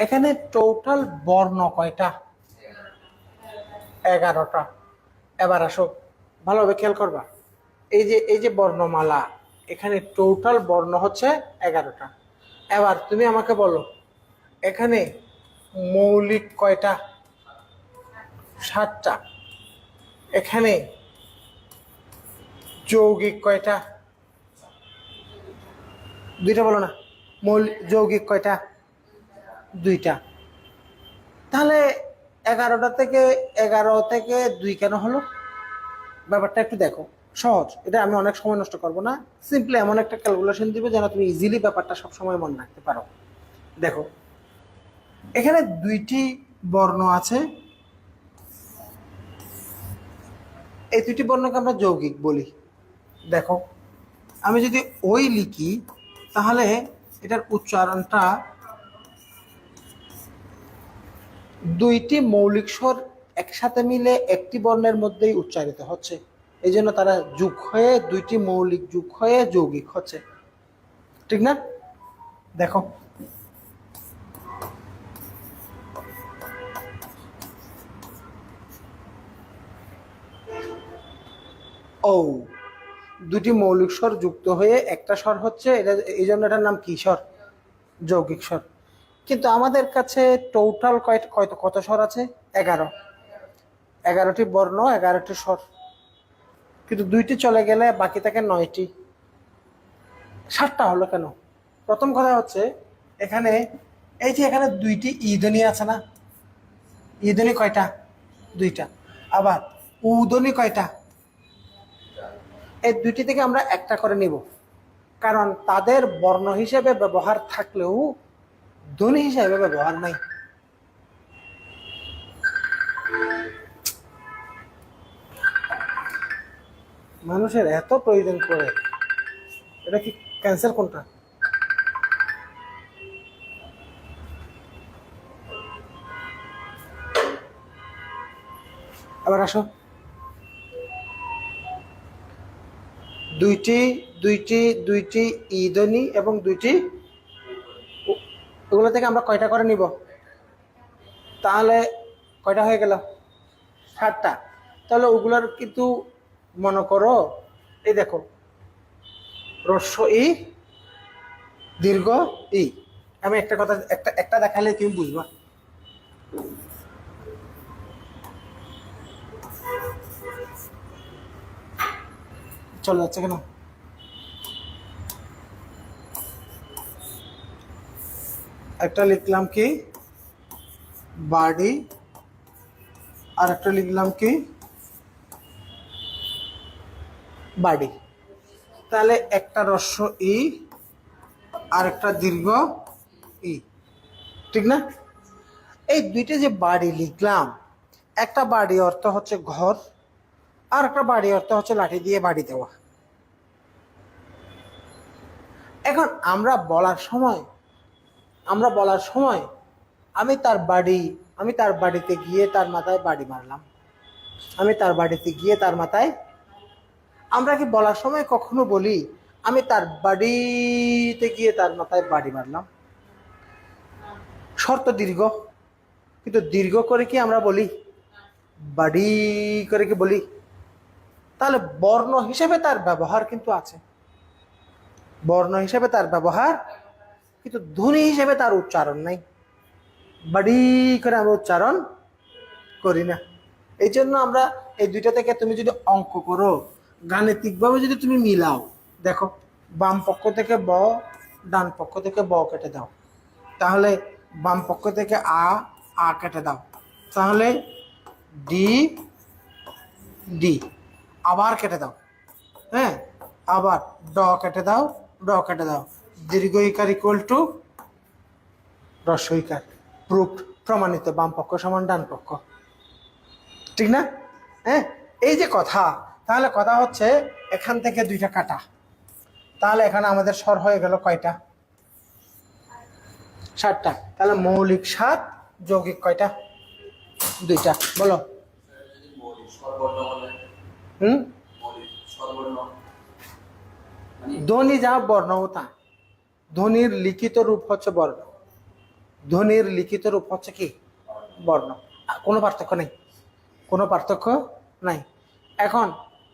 এখানে টোটাল বর্ণ কয়টা? 11টা। এবার আসো, ভালোভাবে খেয়াল করবা। এই যে বর্ণমালা, এখানে টোটাল বর্ণ হচ্ছে 11টা। এবার তুমি আমাকে বলো, এখানে মৌলিক কয়টা? 7টা। এখানে যৌগিক কয়টা? 2টা। বলো না, যৌগিক কয়টা? 2টা। তাহলে 11টা থেকে 11 থেকে 2 কেন হলো? ব্যাপারটা একটু দেখো, সহজ। এটা আমি অনেক সময় নষ্ট করবো না, সিম্পলি এমন একটা ক্যালকুলেশন দিবে যেন তুমি ইজিলি ব্যাপারটা সবসময় মনে রাখতে পারো। দেখো, এখানে 2টি বর্ণ আছে, এই 2টি বর্ণকে আমরা যৌগিক বলি। দেখো, আমি যদি ওই লিখি তাহলে এটার উচ্চারণটা 2টি মৌলিক স্বর একসাথে মিলে একটি বর্ণের মধ্যেই উচ্চারিত হচ্ছে, এই জন্য তারা যোগ হয়ে 2টি মৌলিক যোগ হয়ে যৌগিক হচ্ছে, ঠিক না? দেখো, ও 2টি মৌলিক স্বর যুক্ত হয়ে একটা স্বর হচ্ছে, এটা এই জন্য এটার নাম কি স্বর? যৌগিক স্বর। কিন্তু আমাদের কাছে টোটাল কত স্বর আছে? 11। 11টি বর্ণ, 11টি স্বর, কিন্তু 2টি চলে গেলে বাকি থাকে 9টি। 7টা হলো কেন? প্রথম কথা হচ্ছে এখানে এই যে এখানে 2টি ধ্বনি আছে না? ধ্বনি কয়টা? 2টা। আবার ধ্বনি কয়টা? এই 2টি থেকে আমরা একটা করে নিব, কারণ তাদের বর্ণ হিসেবে ব্যবহার থাকলেও ধ্বনি হিসেবে ব্যবহার নাই। মানুষের এত প্রয়োজন করে, এটা কি ক্যান্সেল কোনটা? আবার আসো, দুইটি দুইটি দুইটি ধ্বনি এবং 2টি, ওগুলো থেকে আমরা কয়টা করে নিব? তাহলে কয়টা হয়ে গেল? 7টা। তাহলে ওগুলোর কিন্তু মনে করো, এই দেখো, হ্রস্ব ই, দীর্ঘ ই। আমি একটা কথা একটা দেখালে তুমি বুঝবা। চলে যাচ্ছে কেন? একটা লিখলাম কি বাড়ি, আর একটা লিখলাম কি বাড়ি। তাহলে একটা হ্রস্ব ই আর একটা দীর্ঘ ই, ঠিক না? এই 2টা যে বাড়ি লিখলাম, একটা বাড়ি অর্থ হচ্ছে ঘর, আর একটা বাড়ি অর্থ হচ্ছে লাঠি দিয়ে বাড়ি দেওয়া। এখন আমরা বলার সময় আমি তার বাড়িতে গিয়ে তার মাথায় বাড়ি মারলাম, আমি তার বাড়িতে গিয়ে তার মাথায়। আমরা কি বলার সময় কখনো বলি আমি তার বাড়িতে গিয়ে তার মাথায় বাড়ি মারলাম? শর্ত দীর্ঘ, কিন্তু দীর্ঘ করে কি আমরা বলি? বাড়ি করে কি বলি? তাহলে বর্ণ হিসেবে তার ব্যবহার কিন্তু আছে, বর্ণ হিসেবে তার ব্যবহার, কিন্তু ধ্বনি হিসেবে তার উচ্চারণ নাই। বাড়ি করে আমরা উচ্চারণ করি না। এই জন্য আমরা এই 2টা থেকে তুমি যদি অঙ্ক করো, গাণিতিকভাবে যদি তুমি মিলাও, দেখো বাম পক্ষ থেকে ব, ডান পক্ষ থেকে ব কেটে দাও, তাহলে বাম পক্ষ থেকে আ কেটে দাও, তাহলে ডি ডি, আবার কেটে দাও, হ্যাঁ, আবার ড কেটে দাও, ড কেটে দাও, দীর্ঘ ইকার ইকুয়াল টু হ্রস্ব ইকার। প্রুফ, প্রমাণিত, বাম পক্ষ সমান ডান পক্ষ, ঠিক না? হ্যাঁ, এই যে কথা, তাহলে কথা হচ্ছে এখান থেকে 2টা কাটা, তাহলে এখানে আমাদের স্বর হয়ে গেল কয়টা? 7টা। তাহলে মৌলিক 7, যৌগিক কয়টা? 2টা। বলো। ধ্বনি যা বর্ণ তা, ধ্বনির লিখিত রূপ হচ্ছে বর্ণ, ধ্বনির লিখিত রূপ হচ্ছে কি? বর্ণ। কোনো পার্থক্য নেই, কোনো পার্থক্য নাই। এখন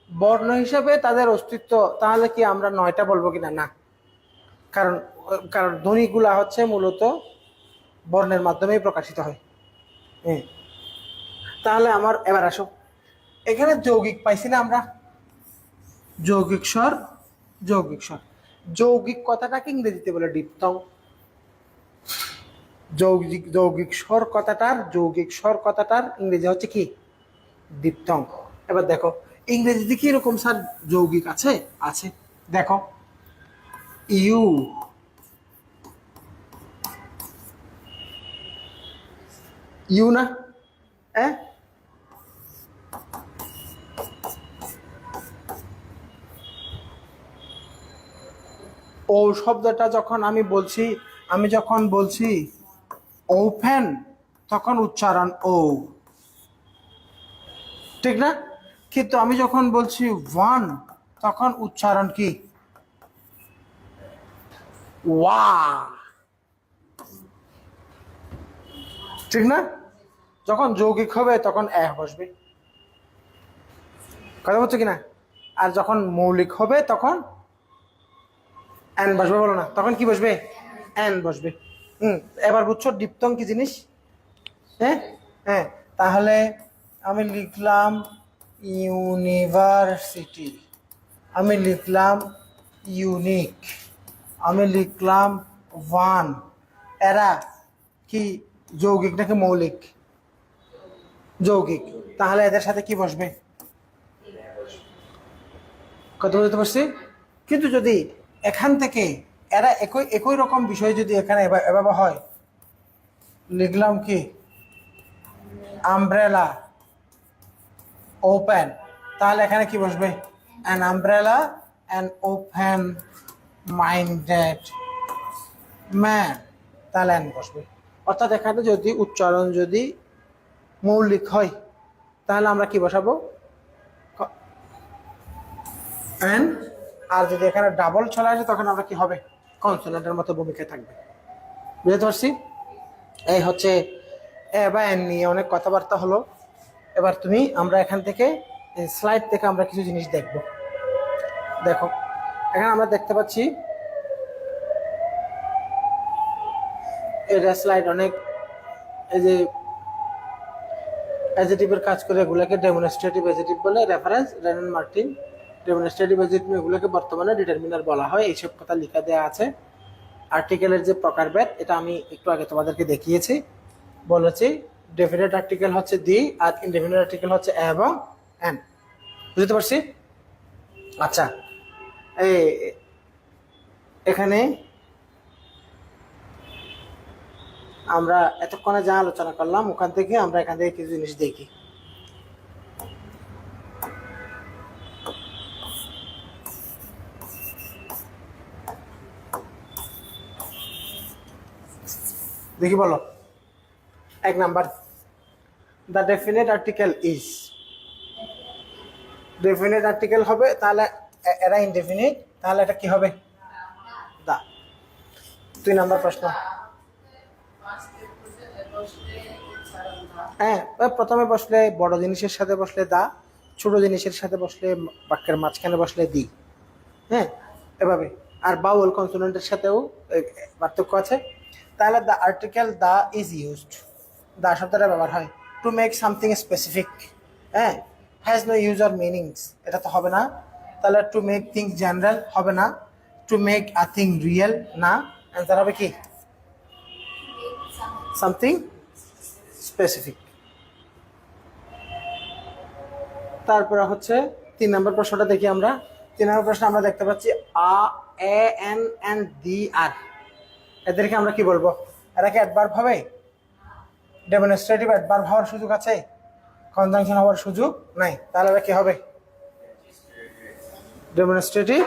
বর্ণ হিসাবে তাদের অস্তিত্ব, তাহলে কি আমরা 9টা বলবো কিনা? না, কারণ কারণ ধ্বনিগুলা হচ্ছে মূলত বর্ণের মাধ্যমেই প্রকাশিত হয়। হ্যাঁ, তাহলে আমার এবার আসো, এখানে যৌগিক পাইছি না আমরা? যৌগিক স্বর, যৌগিক স্বর, যৌগিক কথাটাকে ইংরেজিতে বলে ডিপথং। যৌগিক স্বর কথাটার ইংরেজি হচ্ছে কি? ডিপথং। এবার দেখো ইংরেজিতে কি এরকম স্যার যৌগিক আছে? আছে, দেখো ইউ, ইউ না? হ্যাঁ, ও শব্দটা যখন আমি যখন বলছি ওপেন, তখন উচ্চারণ ও, ঠিক না? কিন্তু আমি যখন বলছি ওয়ান, তখন উচ্চারণ কি? ওয়া, ঠিক না? যখন যৌগিক হবে তখন বসবে, কথা বলছো কিনা? আর যখন মৌলিক হবে তখন এন বসবে, বলো না? তখন কি বসবে? এন বসবে। এবার বুঝছো ডিপথং কি জিনিস? হ্যাঁ হ্যাঁ, তাহলে আমি লিখলাম ইউনিভার্সিটি, আমি লিখলাম ইউনিক, আমি লিখলাম ওয়ান। এরা কি যৌগিক নাকি মৌলিক? যৌগিক। তাহলে এদের সাথে কি বসবে? কথা বলতে পারছি? কিন্তু যদি এখান থেকে এরা একই একই রকম বিষয় যদি এখানে এভাবে হয়, লিখলাম কি আমব্রেলা ওপেন, তাহলে এখানে কি বসবে? An umbrella an open minded man, তাহলে অ্যান বসবে। অর্থাৎ এখানে যদি উচ্চারণ যদি মৌলিক হয় তাহলে আমরা কি বসাবো? অ্যান। আর যদি এখানে ডাবল চলে আসে তখন আমরা কি হবে? কনসোনেন্টের মতো ভূমিকায় থাকবে। বুঝতে পারছি? এই হচ্ছে এ বা এন নিয়ে অনেক কথাবার্তা হলো। এবার আমরা এখান থেকে স্লাইড থেকে আমরা কিছু জিনিস দেখব। দেখো এখানে আমরা দেখতে পাচ্ছি এটা স্লাইড অনেক, এই যে অ্যাডজেক্টিভের কাজ করে এগুলোকে ডেমনস্ট্রেটিভ অ্যাডজেক্টিভ বলে। Reference Wren and Martin. Demonstrative adjective এগুলোকে বর্তমানে ডিটারমিনার বলা হয়, এইসব কথা লেখা দেওয়া আছে। আর্টিকেলের যে প্রকারভেদ এটা আমি একটু আগে তোমাদেরকে দেখিয়েছি, বলেছি ডেফিনিট আর্টিকেল হচ্ছে দি আর ইনডেফিনিট আর্টিকেল হচ্ছে এবং এন। বুঝতে পারছি? আচ্ছা, এখানে আমরা এতক্ষণে যা আলোচনা করলাম ওখান থেকে আমরা এখান থেকে কিছু জিনিস দেখি। দেখি বলো। 1 number, the definite article is. Definite article হবে, তাহলে এরা ইনডেফিনিট, তাহলে এটা কি হবে? দা। 2 নাম্বার প্রশ্ন। হ্যাঁ, প্রথমে বসলে বড় জিনিসের সাথে বসলে দা, ছোট জিনিসের সাথে বসলে বাক্যের মাঝখানে বসলে দি। হ্যাঁ, এভাবে। আর বাউল কনসোনেন্টের সাথেও পার্থক্য আছে। তাহলে the article the is used, the শব্দটা ব্যবহার হয় টু মেক সামথিং স্পেসিফিক। হ্যাঁ, has no use or meanings, এটা তো হবে না। তাহলে টু মেক থিংস জেনারেল হবে না। To make a thing real না। অ্যান্সার হবে কি? Something specific. তারপরে হচ্ছে 3 নম্বর প্রশ্নটা দেখি আমরা। 3 নম্বর প্রশ্ন আমরা দেখতে পাচ্ছি আ, এ, এন এন্ড দি আর, এদেরকে আমরা কি বলবো? এরা কি অ্যাডভার্ব হবে? ডেমনস্ট্রেটিভ অ্যাডভার্ব হওয়ার সুযোগ আছে? কনজাংশন হওয়ার সুযোগ নাই। তাহলে এরা কি হবে? Demonstrative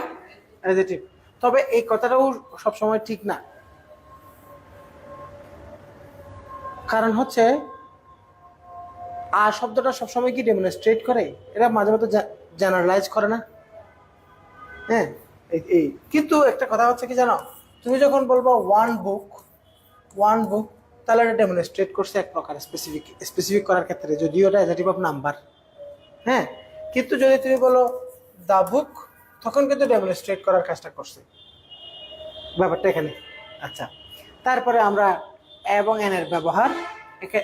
adjective. তবে এই কথাটাও সবসময় ঠিক না, কারণ হচ্ছে আর শব্দটা সবসময় কি ডেমনস্ট্রেট করে? এরা মাঝে মধ্যে জেনারেলাইজ করে না? হ্যাঁ, এই কিন্তু একটা কথা হচ্ছে কি জানো, তুমি যখন বলবো ওয়ান বুক, তাহলে এটা ডেমনস্ট্রেট করছে এক প্রকার স্পেসিফিক করার ক্ষেত্রে, যদিও এটা অ্যাডজেক্টিভ অফ নাম্বার। হ্যাঁ, কিন্তু যদি তুমি বলো দ্য বুক, তখন কিন্তু ডেমনস্ট্রেট করার কাজটা করছে, ব্যাপারটা এখানে। আচ্ছা, তারপরে আমরা এবং এনের ব্যবহার।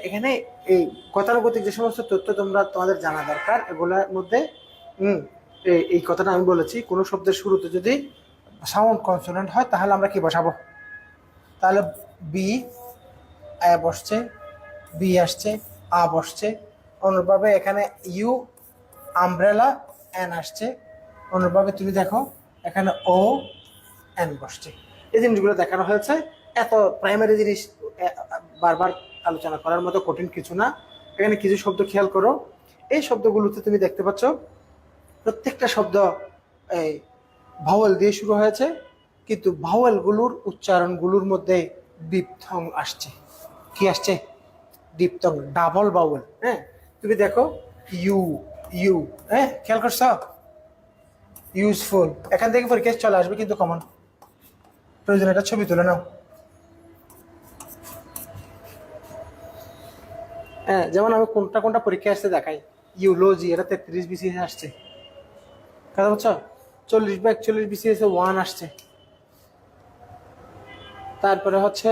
এখানে এই গতানুগতিক যে সমস্ত তথ্য তোমাদের জানা দরকার, এগুলোর মধ্যে এই কথাটা আমি বলেছি, কোনো শব্দের শুরুতে যদি সাউন্ড কনসোনেন্ট হয় তাহলে আমরা কি বসাবো? তাহলে বি, এ বসছে, বি আসছে, আ বসছে। অনুরূপভাবে এখানে ইউ, আমব্রেলা, এন আসছে। অনুরূপভাবে তুমি দেখো এখানে ও, এন বসছে। এই জিনিসগুলো দেখানো হয়েছে। এত প্রাইমারি জিনিস বারবার আলোচনা করার মতো কঠিন কিছু না। এখানে কিছু শব্দ খেয়াল করো। এই শব্দগুলোতে তুমি দেখতে পাচ্ছ প্রত্যেকটা শব্দ এই ভাওয়েল দিয়ে শুরু হয়েছে, কিন্তু ভাওয়েলগুলোর উচ্চারণগুলোর মধ্যে ডিপথং আসছে। কি আসছে? Diphthong, double vowel. হ্যাঁ, তুমি দেখো ইউ, ইউ, হ্যাঁ খেয়াল করছ? ইউজফুল, এখান থেকে পরীক্ষা চলে আসবে কিন্তু কমন। প্রয়োজন এটা ছবি তুলে নাও। হ্যাঁ, যেমন আমি কোনটা পরীক্ষা আসতে দেখাই। ইউলজি, এটা 33 BCS আসছে, কথা বলছো? 40 বা 41 BCS 1 আসছে। তারপরে হচ্ছে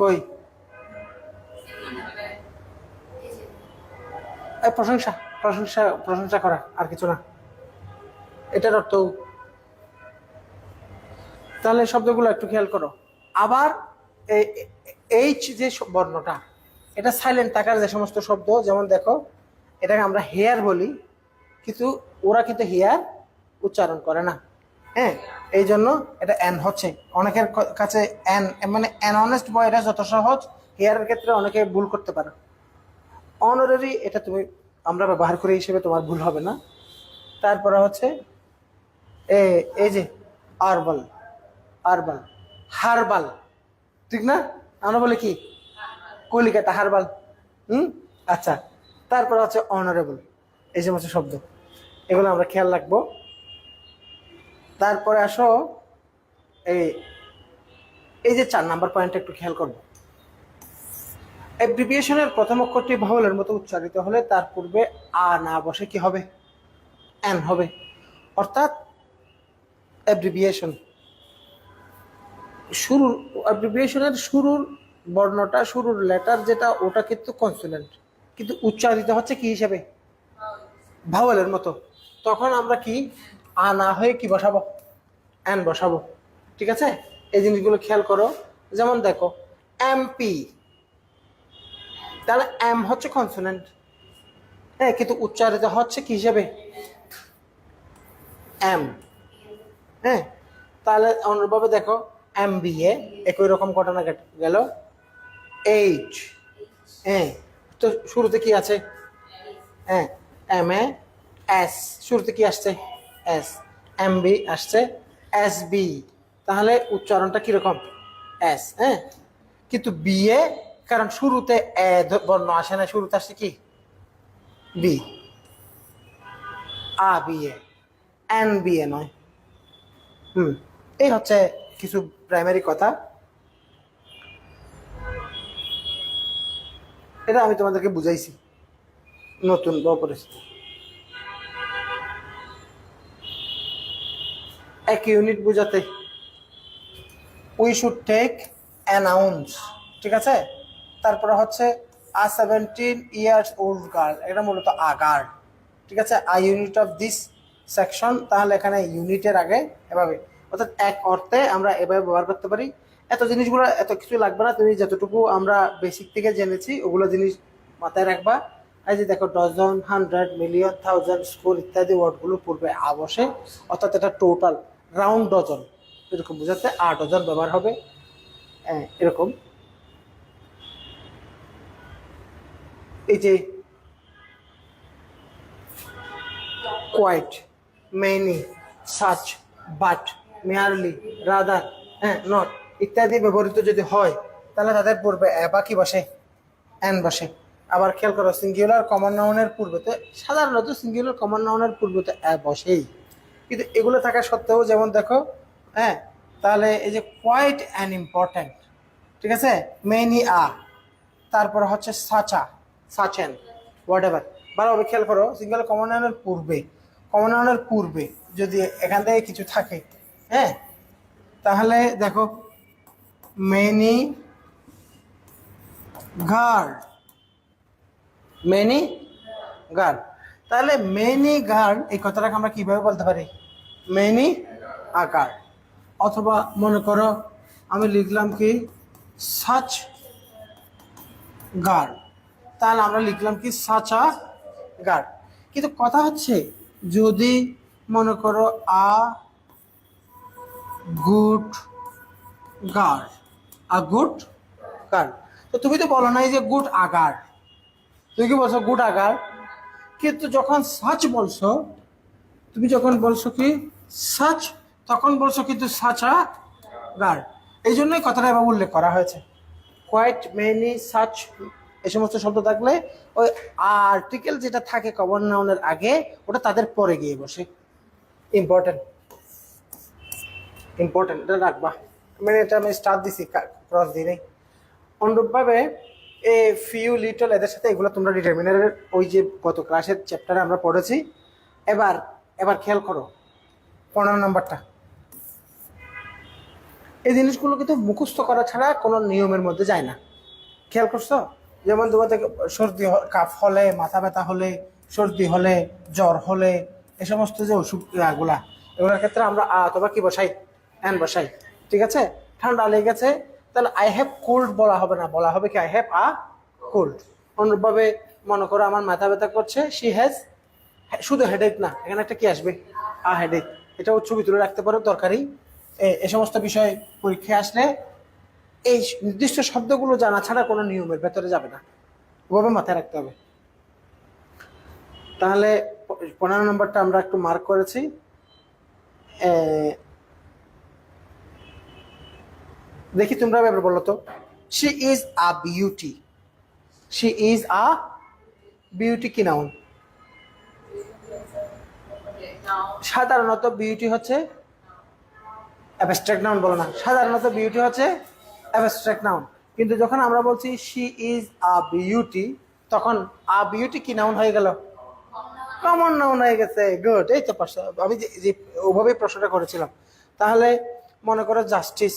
কই এই প্রশংসা, প্রশংসা, প্রশংসা করা, আর কিছু না, এটার অর্থ। তাহলে শব্দগুলো একটু খেয়াল করো। আবার এইচ যে বর্ণটা, এটা সাইলেন্ট থাকার যে সমস্ত শব্দ, যেমন দেখো এটাকে আমরা হেয়ার বলি, কিন্তু ওরা কিন্তু হেয়ার উচ্চারণ করে না। হ্যাঁ, এই জন্য এটা এন হচ্ছে অনেকের কাছে এন, মানে অ্যানঅনেস্ট বয় এটা যত সহজ, হেয়ারের ক্ষেত্রে অনেকে ভুল করতে পারে। অনারারি এটা তুমি আমরা ব্যবহার করি হিসেবে তোমার ভুল হবে না। তারপরে হচ্ছে এই যে আরবাল, আরবাল, হারবাল, ঠিক না? আমরা বলি কি কলিকাতা হারবাল। আচ্ছা, তারপরে হচ্ছে অনারেবল, এই সমস্ত শব্দ, এগুলো আমরা খেয়াল রাখবো। তারপরে আসো এই যে 4 নাম্বার পয়েন্ট একটু খেয়াল করবো। অ্যাব্রিভিয়েশনের প্রথম অক্ষরটি ভাওয়েলের মতো উচ্চারিত হলে তার পূর্বে আ না বসে কি হবে? এন হবে। অর্থাৎ অ্যাব্রিভিয়েশন শুরুর, অ্যাব্রিভিয়েশনের শুরুর বর্ণটা, শুরুর লেটার যেটা, ওটা কিন্তু কনসোনেন্ট, কিন্তু উচ্চারিত হচ্ছে কি হিসাবে? ভাওয়েলের মতো। তখন আমরা কি আ না হয়ে কি বসাবো? এন বসাবো। ঠিক আছে, এই জিনিসগুলো খেয়াল করো। যেমন দেখো এমপি, তাহলে এম হচ্ছে কনসোনেন্ট, হ্যাঁ, কিন্তু উচ্চারিত হচ্ছে কি হিসেবে? এম। হ্যাঁ, তাহলে অন্যভাবে দেখো এম বি এ, একই রকম ঘটনা গেল। এইচ, হ্যাঁ, তো শুরুতে কি আছে? হ্যাঁ, এম এ এস, শুরুতে কি আসছে? এস। এম বি আসছে এস বি, তাহলে উচ্চারণটা কিরকম? এস। হ্যাঁ, কিন্তু বি এ, কারণ শুরুতে এ বর্ণ আসে না, শুরুতে আসছে কি? B. A B A, N B A নয়। এই হচ্ছে কিছু প্রাইমারি কথা, এটা আমি তোমাদেরকে বুঝাইছি নতুন পরিস্থিতি। এক ইউনিট বুঝাতে উই শুড টেক অ্যানাউন্স, ঠিক আছে। তারপরে হচ্ছে আ 17 years old গার্ল, এটা মূলত আগার, ঠিক আছে। A unit of this section, তাহলে এখানে ইউনিটের আগে এভাবে, অর্থাৎ এক অর্থে আমরা এভাবে ব্যবহার করতে পারি। এত জিনিসগুলো এত কিছু লাগবে না, তুমি যতটুকু আমরা বেসিক থেকে জেনেছি ওগুলো জিনিস মাথায় রাখবা। এই যে দেখো ডজন, 100, মিলিয়ন, 1000, স্কুল ইত্যাদি ওয়ার্ডগুলো পূর্বে আ বসে, অর্থাৎ এটা টোটাল রাউন্ড ডজন, এরকম বোঝাতে 8 ডজন ব্যবহার হবে। এরকম এই যে quite, many, such, but, merely, rather, not ইত্যাদি ব্যবহৃত যদি হয়, তাহলে তাদের পূর্বে বা কি বসে? এন বসে। আবার খেয়াল করো সিঙ্গুলার কমন নাউনের পূর্বেতে, সাধারণত সিঙ্গুলার কমন নাউনের পূর্বেতে বসেই, কিন্তু এগুলো থাকা সত্ত্বেও, যেমন দেখো, হ্যাঁ, তাহলে এই যে কোয়াইট অ্যান ইম্পর্ট্যান্ট, ঠিক আছে, মেনি আ, তারপর হচ্ছে সাচা, সাচেন, হোয়াট এভার। ভালোভাবে খেয়াল করো, সিঙ্গুলার কমন নাউনের পূর্বে, কমন নাউনের পূর্বে যদি এখান থেকে কিছু থাকে, হ্যাঁ, তাহলে দেখো মেনি গার্ড, মেনি গার্ড, তাহলে মেনি গার্ড এই কথাটাকে আমরা কিভাবে বলতে পারি? Many a guard. অথবা মনে করো আমি লিখলাম কি সাচ গার্ড, তাহলে আমরা লিখলাম কি সাচ আ গার্ড। কিন্তু কথা হচ্ছে যদি মনে করো a good guard, a good guard, তো তুমি তো বলো নাই যে গুড আগার, তুমি কি বলছো? Good agar. কিন্তু যখন সাচ বলছো, তুমি যখন বলছো কি সাচ, তখন বলছো কিন্তু সাচ আ গার্ড। এই জন্যই কথাটা এবার উল্লেখ করা হয়েছে। কোয়াইট, মেনি, সাচ, এই সমস্ত শব্দ থাকলে ওই আর্টিকেল যেটা থাকে কমন নাউনের আগে, ওটা তাদের পরে গিয়ে বসে। ইম্পর্টেন্ট, ইম্পর্টেন্ট, এটা রাখবা। মানে এটা আমি স্টার দিছি, ক্রস দিই নাই। অনুরূপভাবে এ ফিউ, লিটল, এদের সাথে এগুলো তোমরা ডিটারমিনারের ওই যে গত ক্লাসের চ্যাপ্টারে আমরা পড়েছি। এবার এবার খেয়াল করো 15 নম্বরটা। এই জিনিসগুলো কিন্তু মুখস্থ করা ছাড়া কোনো নিয়মের মধ্যে যায় না। খেয়াল করছো? যেমন তোমাদের সর্দি কাফ হলে, মাথা ব্যথা হলে, সর্দি হলে, জ্বর হলে, এই সমস্ত যে ওষুধগুলা, এগুলোর ক্ষেত্রে আমরা অথবা কি বসাই, অ্যান বসাই। ঠিক আছে? ঠান্ডা লেগেছে, তাহলে আই হ্যাভ কোল্ড বলা হবে না, বলা হবে কি আই হ্যাভ আ কোল্ড। অনুরূপভাবে মনে করো আমার মাথা ব্যথা করছে, শি হ্যাজ, শুধু হেডেক না, এখানে একটা কি আসবে, আ হেডেক। এটাও ছবি তুলে রাখতে পারো, দরকারি। এই সমস্ত বিষয় পরীক্ষায় আসলে এই নির্দিষ্ট শব্দগুলো জানা ছাড়া কোনো নিয়মের ভেতরে যাবে না, ওভাবে মাথায় রাখতে হবে। তাহলে 15 নম্বরটা আমরা একটু মার্ক করেছি। দেখি তোমরা এবার বলো তো, she is a beauty. She is a beauty কি নাউন? সাধারণত বিউটি হচ্ছে অ্যাবস্ট্রাক্ট নাউন, বলো না, সাধারণত বিউটি হচ্ছে অ্যাবস্ট্রাক্ট নাউন। কিন্তু যখন আমরা বলছি শি ইজ আ বিউটি, তখন আ বিউটি কি নাউন হয়ে গেল? কমন নাউন হয়ে গেছে। গুড, এই তো প্রশ্ন, আমি যে ওভাবেই প্রশ্নটা করেছিলাম। তাহলে মনে করো জাস্টিস,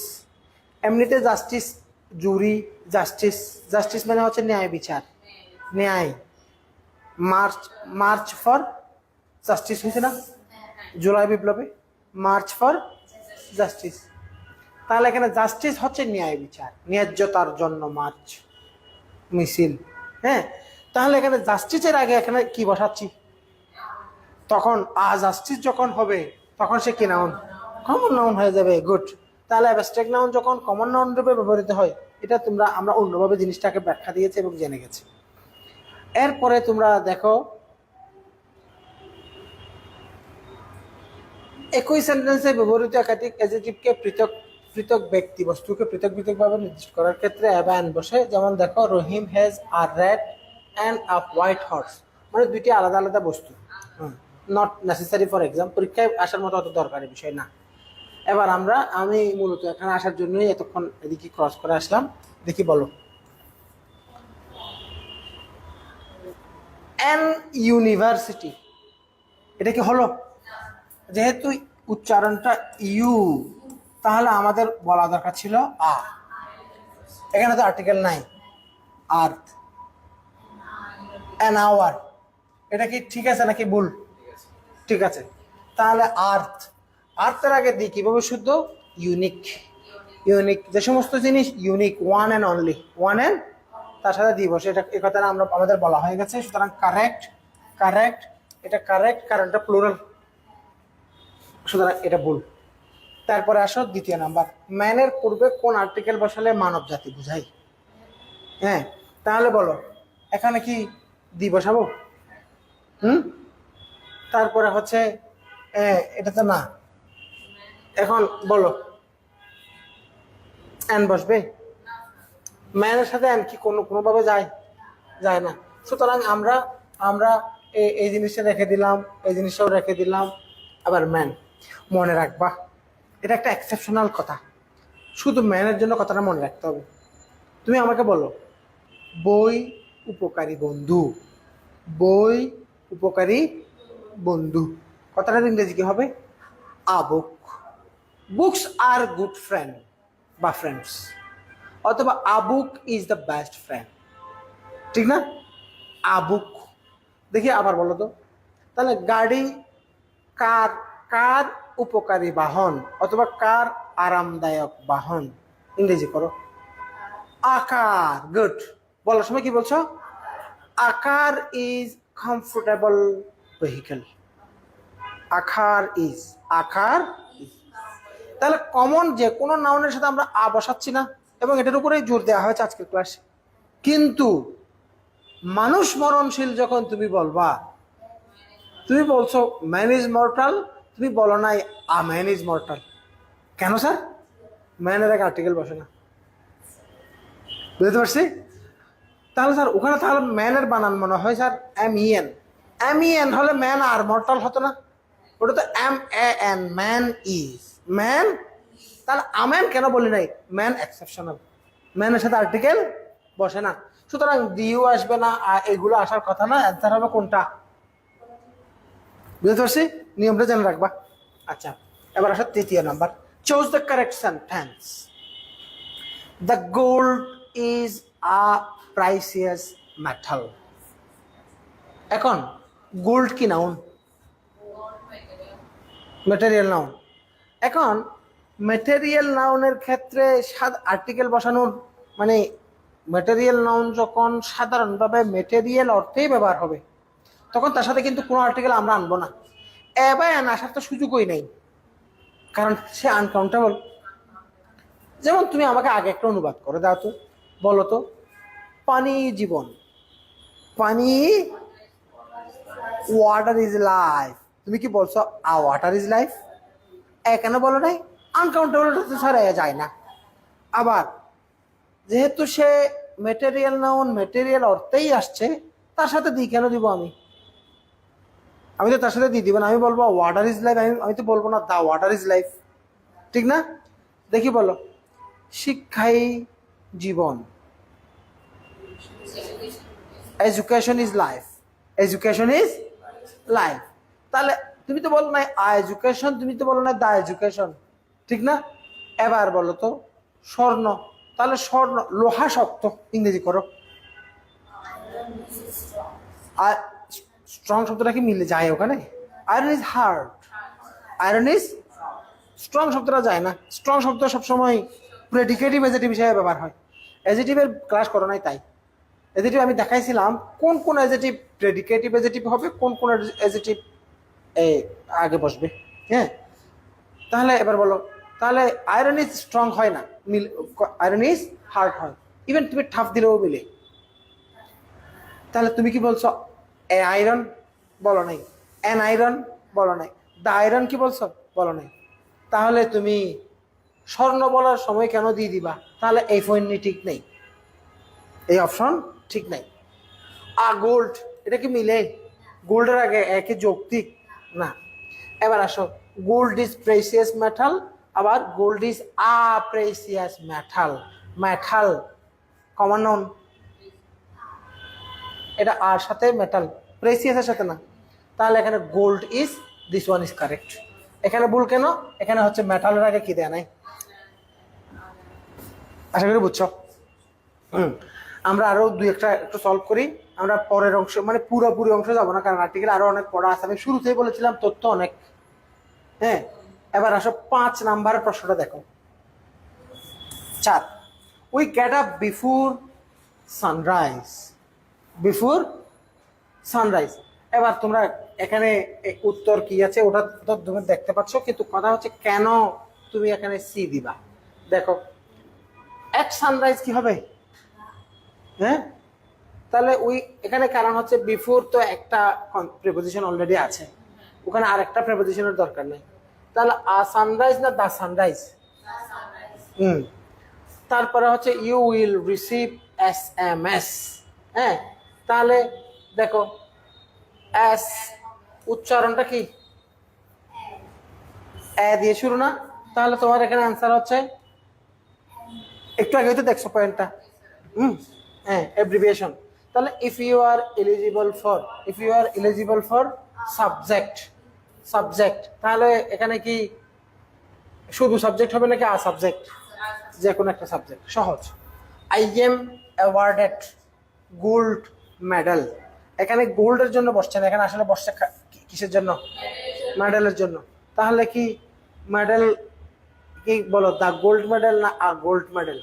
এমনিতে জাস্টিস, জুরি, জাস্টিস, জাস্টিস মানে হচ্ছে ন্যায় বিচার, ন্যায়। মার্চ, মার্চ ফর জাস্টিস হয়েছে না জুলাই বিপ্লবে, মার্চ ফর জাস্টিস। তাহলে এখানে জাস্টিস হচ্ছে ন্যায় বিচার, ন্যায্যতার জন্য মার্চ, মিছিল। হ্যাঁ, তাহলে এখানে জাস্টিসের আগে এখানে কি বসাচ্ছি? তখন জাস্টিস যখন হবে তখন সে কি নাউন? কমন নাউন হয়ে যাবে। গুড। তাহলে অ্যাবস্ট্রাক্ট নাউন যখন কমন নাউন রূপে ব্যবহৃত হয়, এটা আমরা অন্যভাবে জিনিসটাকে ব্যাখ্যা দিয়েছি এবং জেনে গেছি। এরপরে তোমরা দেখো, একই সেন্টেন্সে ব্যবহৃত একাধিক অ্যাডজেক্টিভকে পৃথক পৃথক ব্যক্তি বস্তুকে পৃথক পৃথকভাবে নির্দিষ্ট করার ক্ষেত্রে অ্যান বসে। যেমন দেখো, Rahim has a red and a white horse, মানে দুইটি আলাদা আলাদা বস্তু। নট নেসেসারি ফর এক্সাম, পরীক্ষায় আসার মতো অত দরকারি বিষয় না। এবার আমি মূলত এখানে আসার জন্যই এতক্ষণ এদিকে ক্রস করে আসলাম। দেখি বলো, অ্যান ইউনিভার্সিটি, এটা কি হলো? যেহেতু উচ্চারণটা ইউ, তাহলে আমাদের বলা দরকার ছিল আ। এখানে তো আর্টিকেল নাই। আর্থ, অ্যান আওয়ার, এটা কি ঠিক আছে নাকি ভুল? ঠিক আছে। তাহলে আর্থ, আর্থের আগে দিই কিভাবে শুদ্ধ? ইউনিক। ইউনিক, যে সমস্ত জিনিস unique, one and only, one and তার সাথে দিবস, এটা এই কথাটা আমাদের বলা হয়ে গেছে। সুতরাং কারেক্ট, কারেক্ট, এটা কারেক্ট কারণ এটা প্লুরাল, সুতরাং এটা ভুল। তারপরে আসো দ্বিতীয় নাম্বার, ম্যানের পূর্বে কোন আর্টিকেল বসালে মানব জাতি বুঝাই? হ্যাঁ, তাহলে বলো এখানে কি দি বসাবো? তারপরে হচ্ছে এটা তো না, এখন বলো অ্যান বসবে? ম্যানের সাথে অ্যান কি কোনোভাবে যায়? যায় না। সুতরাং আমরা এই জিনিসটা রেখে দিলাম, এই জিনিসটাও রেখে দিলাম। আবার ম্যান, মনে রাখবা এটা একটা এক্সেপশনাল কথা, শুধু ম্যানের জন্য কথাটা মনে রাখতে হবে। তুমি আমাকে বলো, বই উপকারী বন্ধু, বই উপকারী বন্ধু, কথাটার ইংরেজি কি হবে? A book. Books are good friend বা ফ্রেন্ডস, অথবা a book is the best friend, ঠিক না? আ বুক। দেখি আবার বলো তো, তাহলে গাড়ি কার, কার উপকারী বাহন অথবা কার আরামদায়ক বাহন, ইংরেজি করো আকার। গুড। বলার সময় কি বলছো? আকার ইজ কমফোর্টেবল ভেহিকেল। আকার ইজ, আকার ইজ। তাহলে কমন যে কোনো নাউনের সাথে আমরা আ বসাচ্ছি না, এবং এটার উপরেই জোর দেওয়া হয়েছে আজকের ক্লাসে। কিন্তু মানুষ মরণশীল যখন তুমি বলবা, তুমি বলছো ম্যান ইজ মর্টাল, তুমি বলো নাই আ ম্যান ইজ মর্টাল। কেন স্যার? ম্যানের এক আর্টিকেল বসে না, বুঝতে পারছি? তাহলে স্যার ওখানে তাহলে ম্যানের বানান মনে হয় sir M E N, M E N হলে ম্যান আর মর্টাল হতো না, ওটা তো M A N, man is, man. তাহলে আম্যান কেন বলি নাই? ম্যান এক্সেপশনাল, ম্যানের সাথে আর্টিকেল বসে না, সুতরাং দিও আসবে না, এগুলো আসার কথা না। অ্যান্সার হবে কোনটা? বুঝতে পারছি? নিয়মটা জেনে রাখবা। আচ্ছা, এবার আসো তৃতীয় number, Choose the correct sentence. The gold is a precious metal. এখন গোল্ড কি নাউন? Material noun. এখন ম্যাটেরিয়াল নাউনের ক্ষেত্রে আর্টিকেল বসানোর মানে ম্যাটেরিয়াল নাউন যখন সাধারণভাবে ম্যাটেরিয়াল অর্থেই ব্যবহার হবে তখন তার সাথে কিন্তু কোনো আর্টিকেল আমরা আনবো না। এবার আসার তো সুযোগই নেই, কারণ সে আনকাউন্টেবল। যেমন তুমি আমাকে আগে একটা অনুবাদ করে দাও তো, বলো তো, পানি জীবন, পানি, ওয়াটার ইজ লাইফ। তুমি কি বলছো ওয়াটার ইজ লাইফ? কেন বলো নাই? আনকাউন্টেবল তো ছাড়া যায় না। আবার যেহেতু সে ম্যাটেরিয়াল নাউন ম্যাটেরিয়াল অর্থেই আসছে, তার সাথে দিই কেন দিব আমি? আমি তো তার সাথে দিয়ে দিব না। আমি বলবো ওয়াটার ইজ লাইফ, আমি তো বলবো না দা ওয়াটার ইজ লাইফ, ঠিক না? দেখি বলো, শিক্ষাই জীবন, education is life, education is life. তাহলে তুমি তো বলো না এডুকেশন, তুমি তো বলো না দা এডুকেশন, ঠিক না? এবার বলো তো স্বর্ণ, তাহলে স্বর্ণ, লোহা শক্ত, ইংরেজি করো। আর স্ট্রং শব্দটা কি মিলে যায় ওখানে? Iron is hard, iron is strong শব্দটা যায় না। স্ট্রং শব্দ সবসময় প্রেডিকেটিভ এজেটিভ হিসেবে ব্যবহার হয়। এজেটিভের ক্লাস করো নাই তাই। এজেটিভ আমি দেখাইছিলাম কোন কোন এজেটিভ প্রেডিকেটিভ এজেটিভ হবে, কোন কোন এজেটিভ আগে বসবে। হ্যাঁ, তাহলে এবার বলো, তাহলে আয়রন ইজ স্ট্রং হয় না, আয়রন ইজ হার্ড হয়। ইভেন তুমি ঠাফ দিলেও মিলে। তাহলে তুমি কি বলছো? এ আয়রন বলো নাই, অ্যান আয়রন বলো নাই, দ্য আয়রন কি বলছো? বলো নাই। তাহলে তুমি স্বর্ণ বলার সময় কেন দিয়ে দিবা? তাহলে এই পয়েন্টটি ঠিক নেই, এই অপশন ঠিক নাই। গোল্ড, এটা কি মিলে? গোল্ডের আগে একে যৌক্তিক না। এবার আসো, গোল্ড ইজ প্রেসিয়াস মেটাল, আবার gold is a precious metal. Metal common noun, এটা আর সাথে মেটাল, প্রেসিয়াসের সাথে না। তাহলে এখানে gold is, this one is correct. এখানে ভুল কেন? এখানে হচ্ছে মেটালের আগে কি দেয়া নাই। আশা করি বুঝছো। আমরা আরো দুই একটা একটু সলভ করি। আমরা পরের অংশ মানে পুরোপুরি অংশ যাবো না, কারণ আর্টিকেল আরো অনেক পড়া আছে। আমি শুরুতেই বলেছিলাম তথ্য অনেক। হ্যাঁ, এবার আসো 5 নাম্বারের প্রশ্নটা দেখো। 4, we get up before sunrise, before sunrise. এবার তোমরা এখানে উত্তর কি আছে ওটা তো তুমি দেখতে পাচ্ছ, কিন্তু কথা হচ্ছে কেন তুমি এখানে সি দিবা। দেখো, এট সানরাইজ কি হবে? হ্যাঁ, তাহলে ওই এখানে কারণ হচ্ছে বিফোর তো একটা প্রিপোজিশন অলরেডি আছে, ওখানে আর একটা প্রিপোজিশনের দরকার নেই। তাহলে সানরাইজ না দা সানরাইজ? তারপরে হচ্ছে ইউ উইল রিসিভ SMS। হ্যাঁ, তাহলে দেখো এস উচ্চারণটা কি এ দিয়ে শুরু না? তাহলে তোমার এখানে আনসার হচ্ছে, একটু আগে তো দেখছো পয়েন্টটা, হ্যাঁ, অ্যাব্রিভিয়েশন। তাহলে if you are eligible for subject, subject, তাহলে এখানে কি শুধু সাবজেক্ট হবে নাকি সাবজেক্ট? যে কোনো একটা সাবজেক্ট, সহজ। I am awarded gold medal. এখানে গোল্ডের জন্য বসছে না, এখানে আসলে বসছে কিসের জন্য? মেডেলের জন্য। তাহলে কি মেডেল কি বলো, দা গোল্ড মেডেল না গোল্ড মেডেল?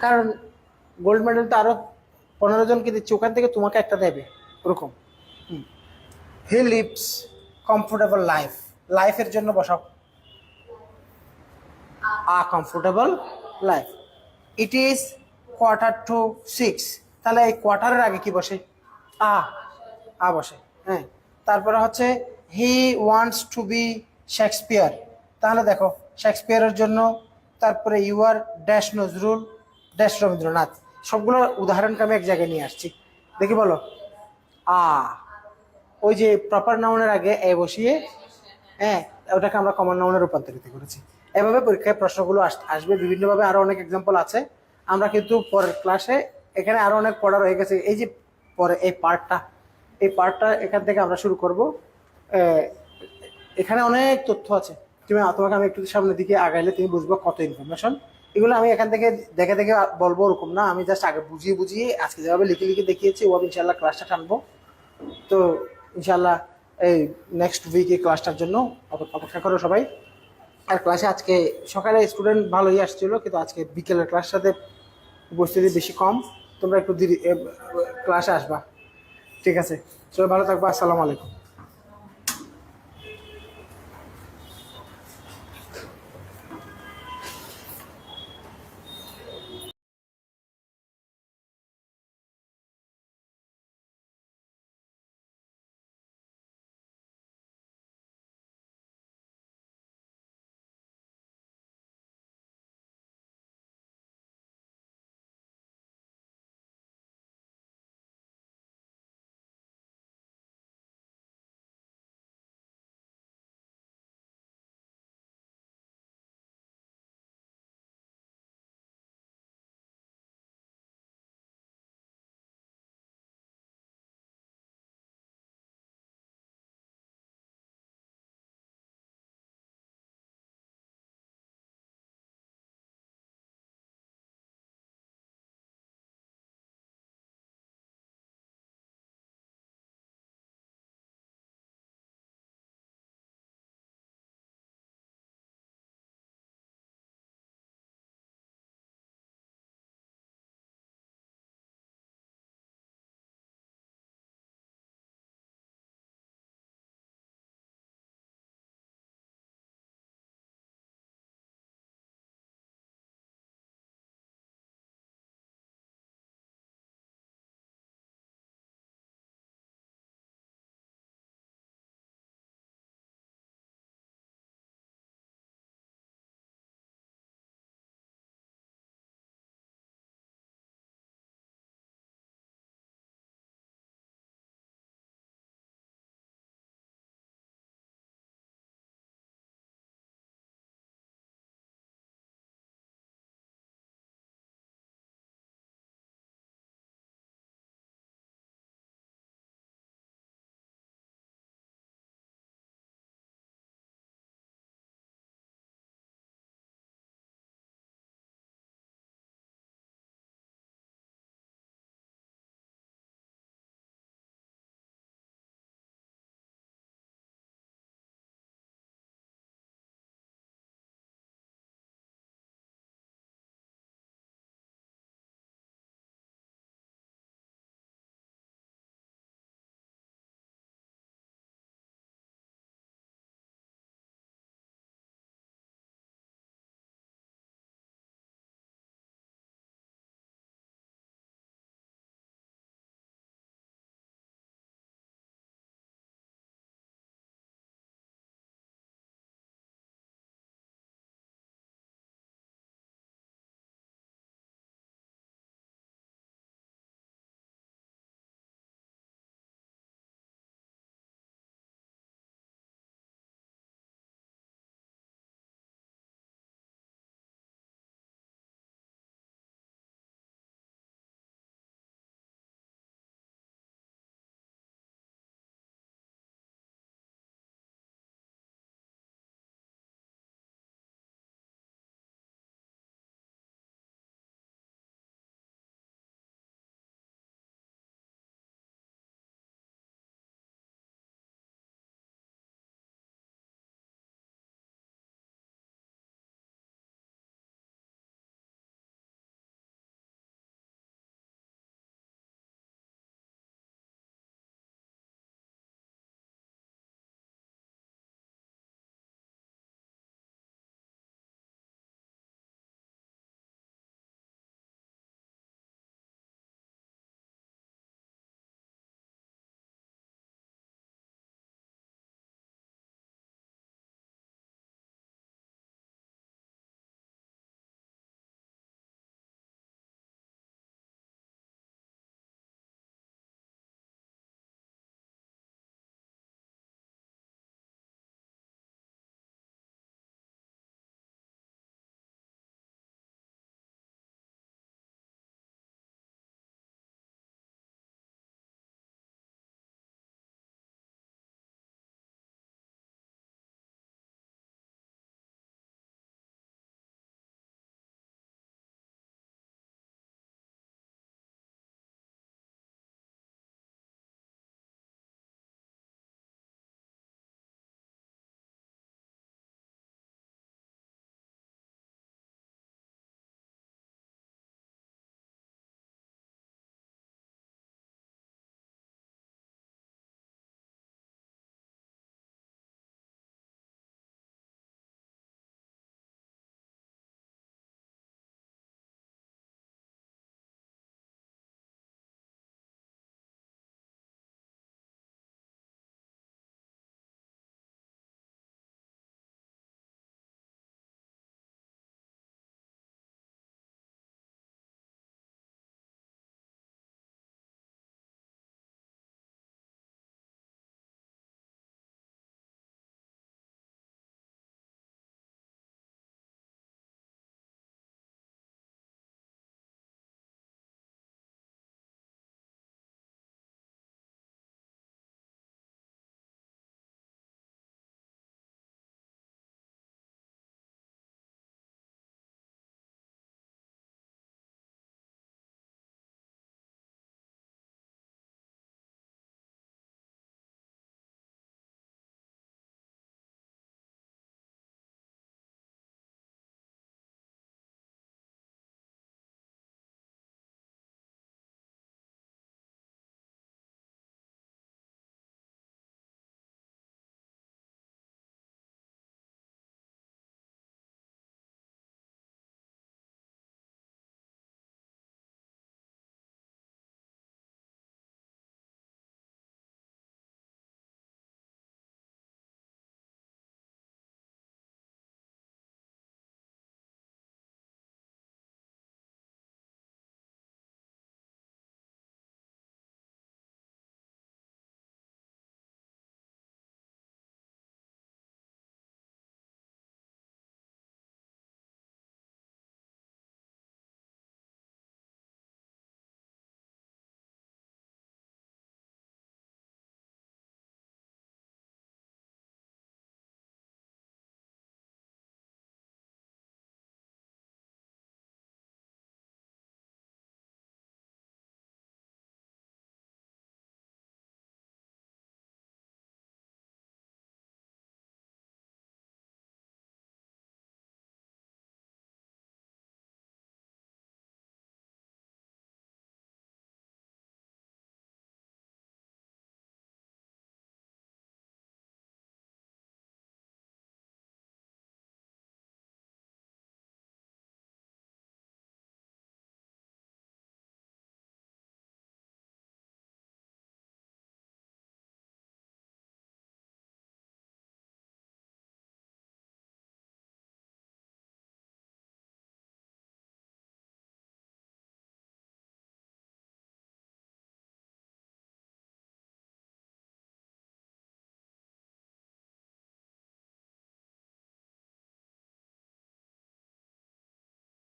কারণ গোল্ড মেডেল তো আরো 15 জনকে দিচ্ছে, ওখান থেকে তোমাকে একটা দেবে ওরকম। হি লিভস কমফোর্টেবল লাইফ, লাইফের জন্য বসাও কমফোর্টেবল লাইফ। ইট ইজ 5:45, তাহলে এই কোয়ার্টারের আগে কি বসে? বসে। হ্যাঁ, তারপরে হচ্ছে he wants to be Shakespeare. তাহলে দেখো শেক্সপিয়ারের জন্য, তারপরে you are dash Nazrul dash Rabindranath. সবগুলো উদাহরণকে আমি এক জায়গায় নিয়ে আসছি। দেখি বলো, ওই যে প্রপার নাউনের আগে এ বসিয়ে, হ্যাঁ, ওটাকে আমরা কমন নাউনে রূপান্তরিত করেছি। এভাবে পরীক্ষায় প্রশ্নগুলো আসবে বিভিন্নভাবে। আরো অনেক এক্সাম্পল আছে, আমরা কিন্তু পরের ক্লাসে এখানে আরো অনেক পড়া রয়ে গেছে। এই যে পরে এই পার্টটা এখান থেকে আমরা শুরু করব। এখানে অনেক তথ্য আছে। তোমাকে আমি একটু সামনের দিকে আগাইলে তুমি বুঝবো কত ইনফরমেশন। এগুলো আমি এখান থেকে দেখে দেখে বলবো ওরকম না, আমি জাস্ট আগে বুঝিয়ে বুঝিয়ে আজকে যেভাবে লিখে লিখে দেখিয়েছি ওভাবে ইনশাল্লাহ ক্লাসটা টানবো। তো ইনশাল্লাহ এই নেক্সট উইকে ক্লাসটার জন্য অপেক্ষা করো সবাই। আর ক্লাসে আজকে সকালে স্টুডেন্ট ভালোই আসছিল, কিন্তু আজকে বিকেলের ক্লাসটাতে উপস্থিতি বেশি কম। তোমরা একটু ক্লাসে আসবা, ঠিক আছে? সবাই ভালো থাকবা, আসসালামু আলাইকুম।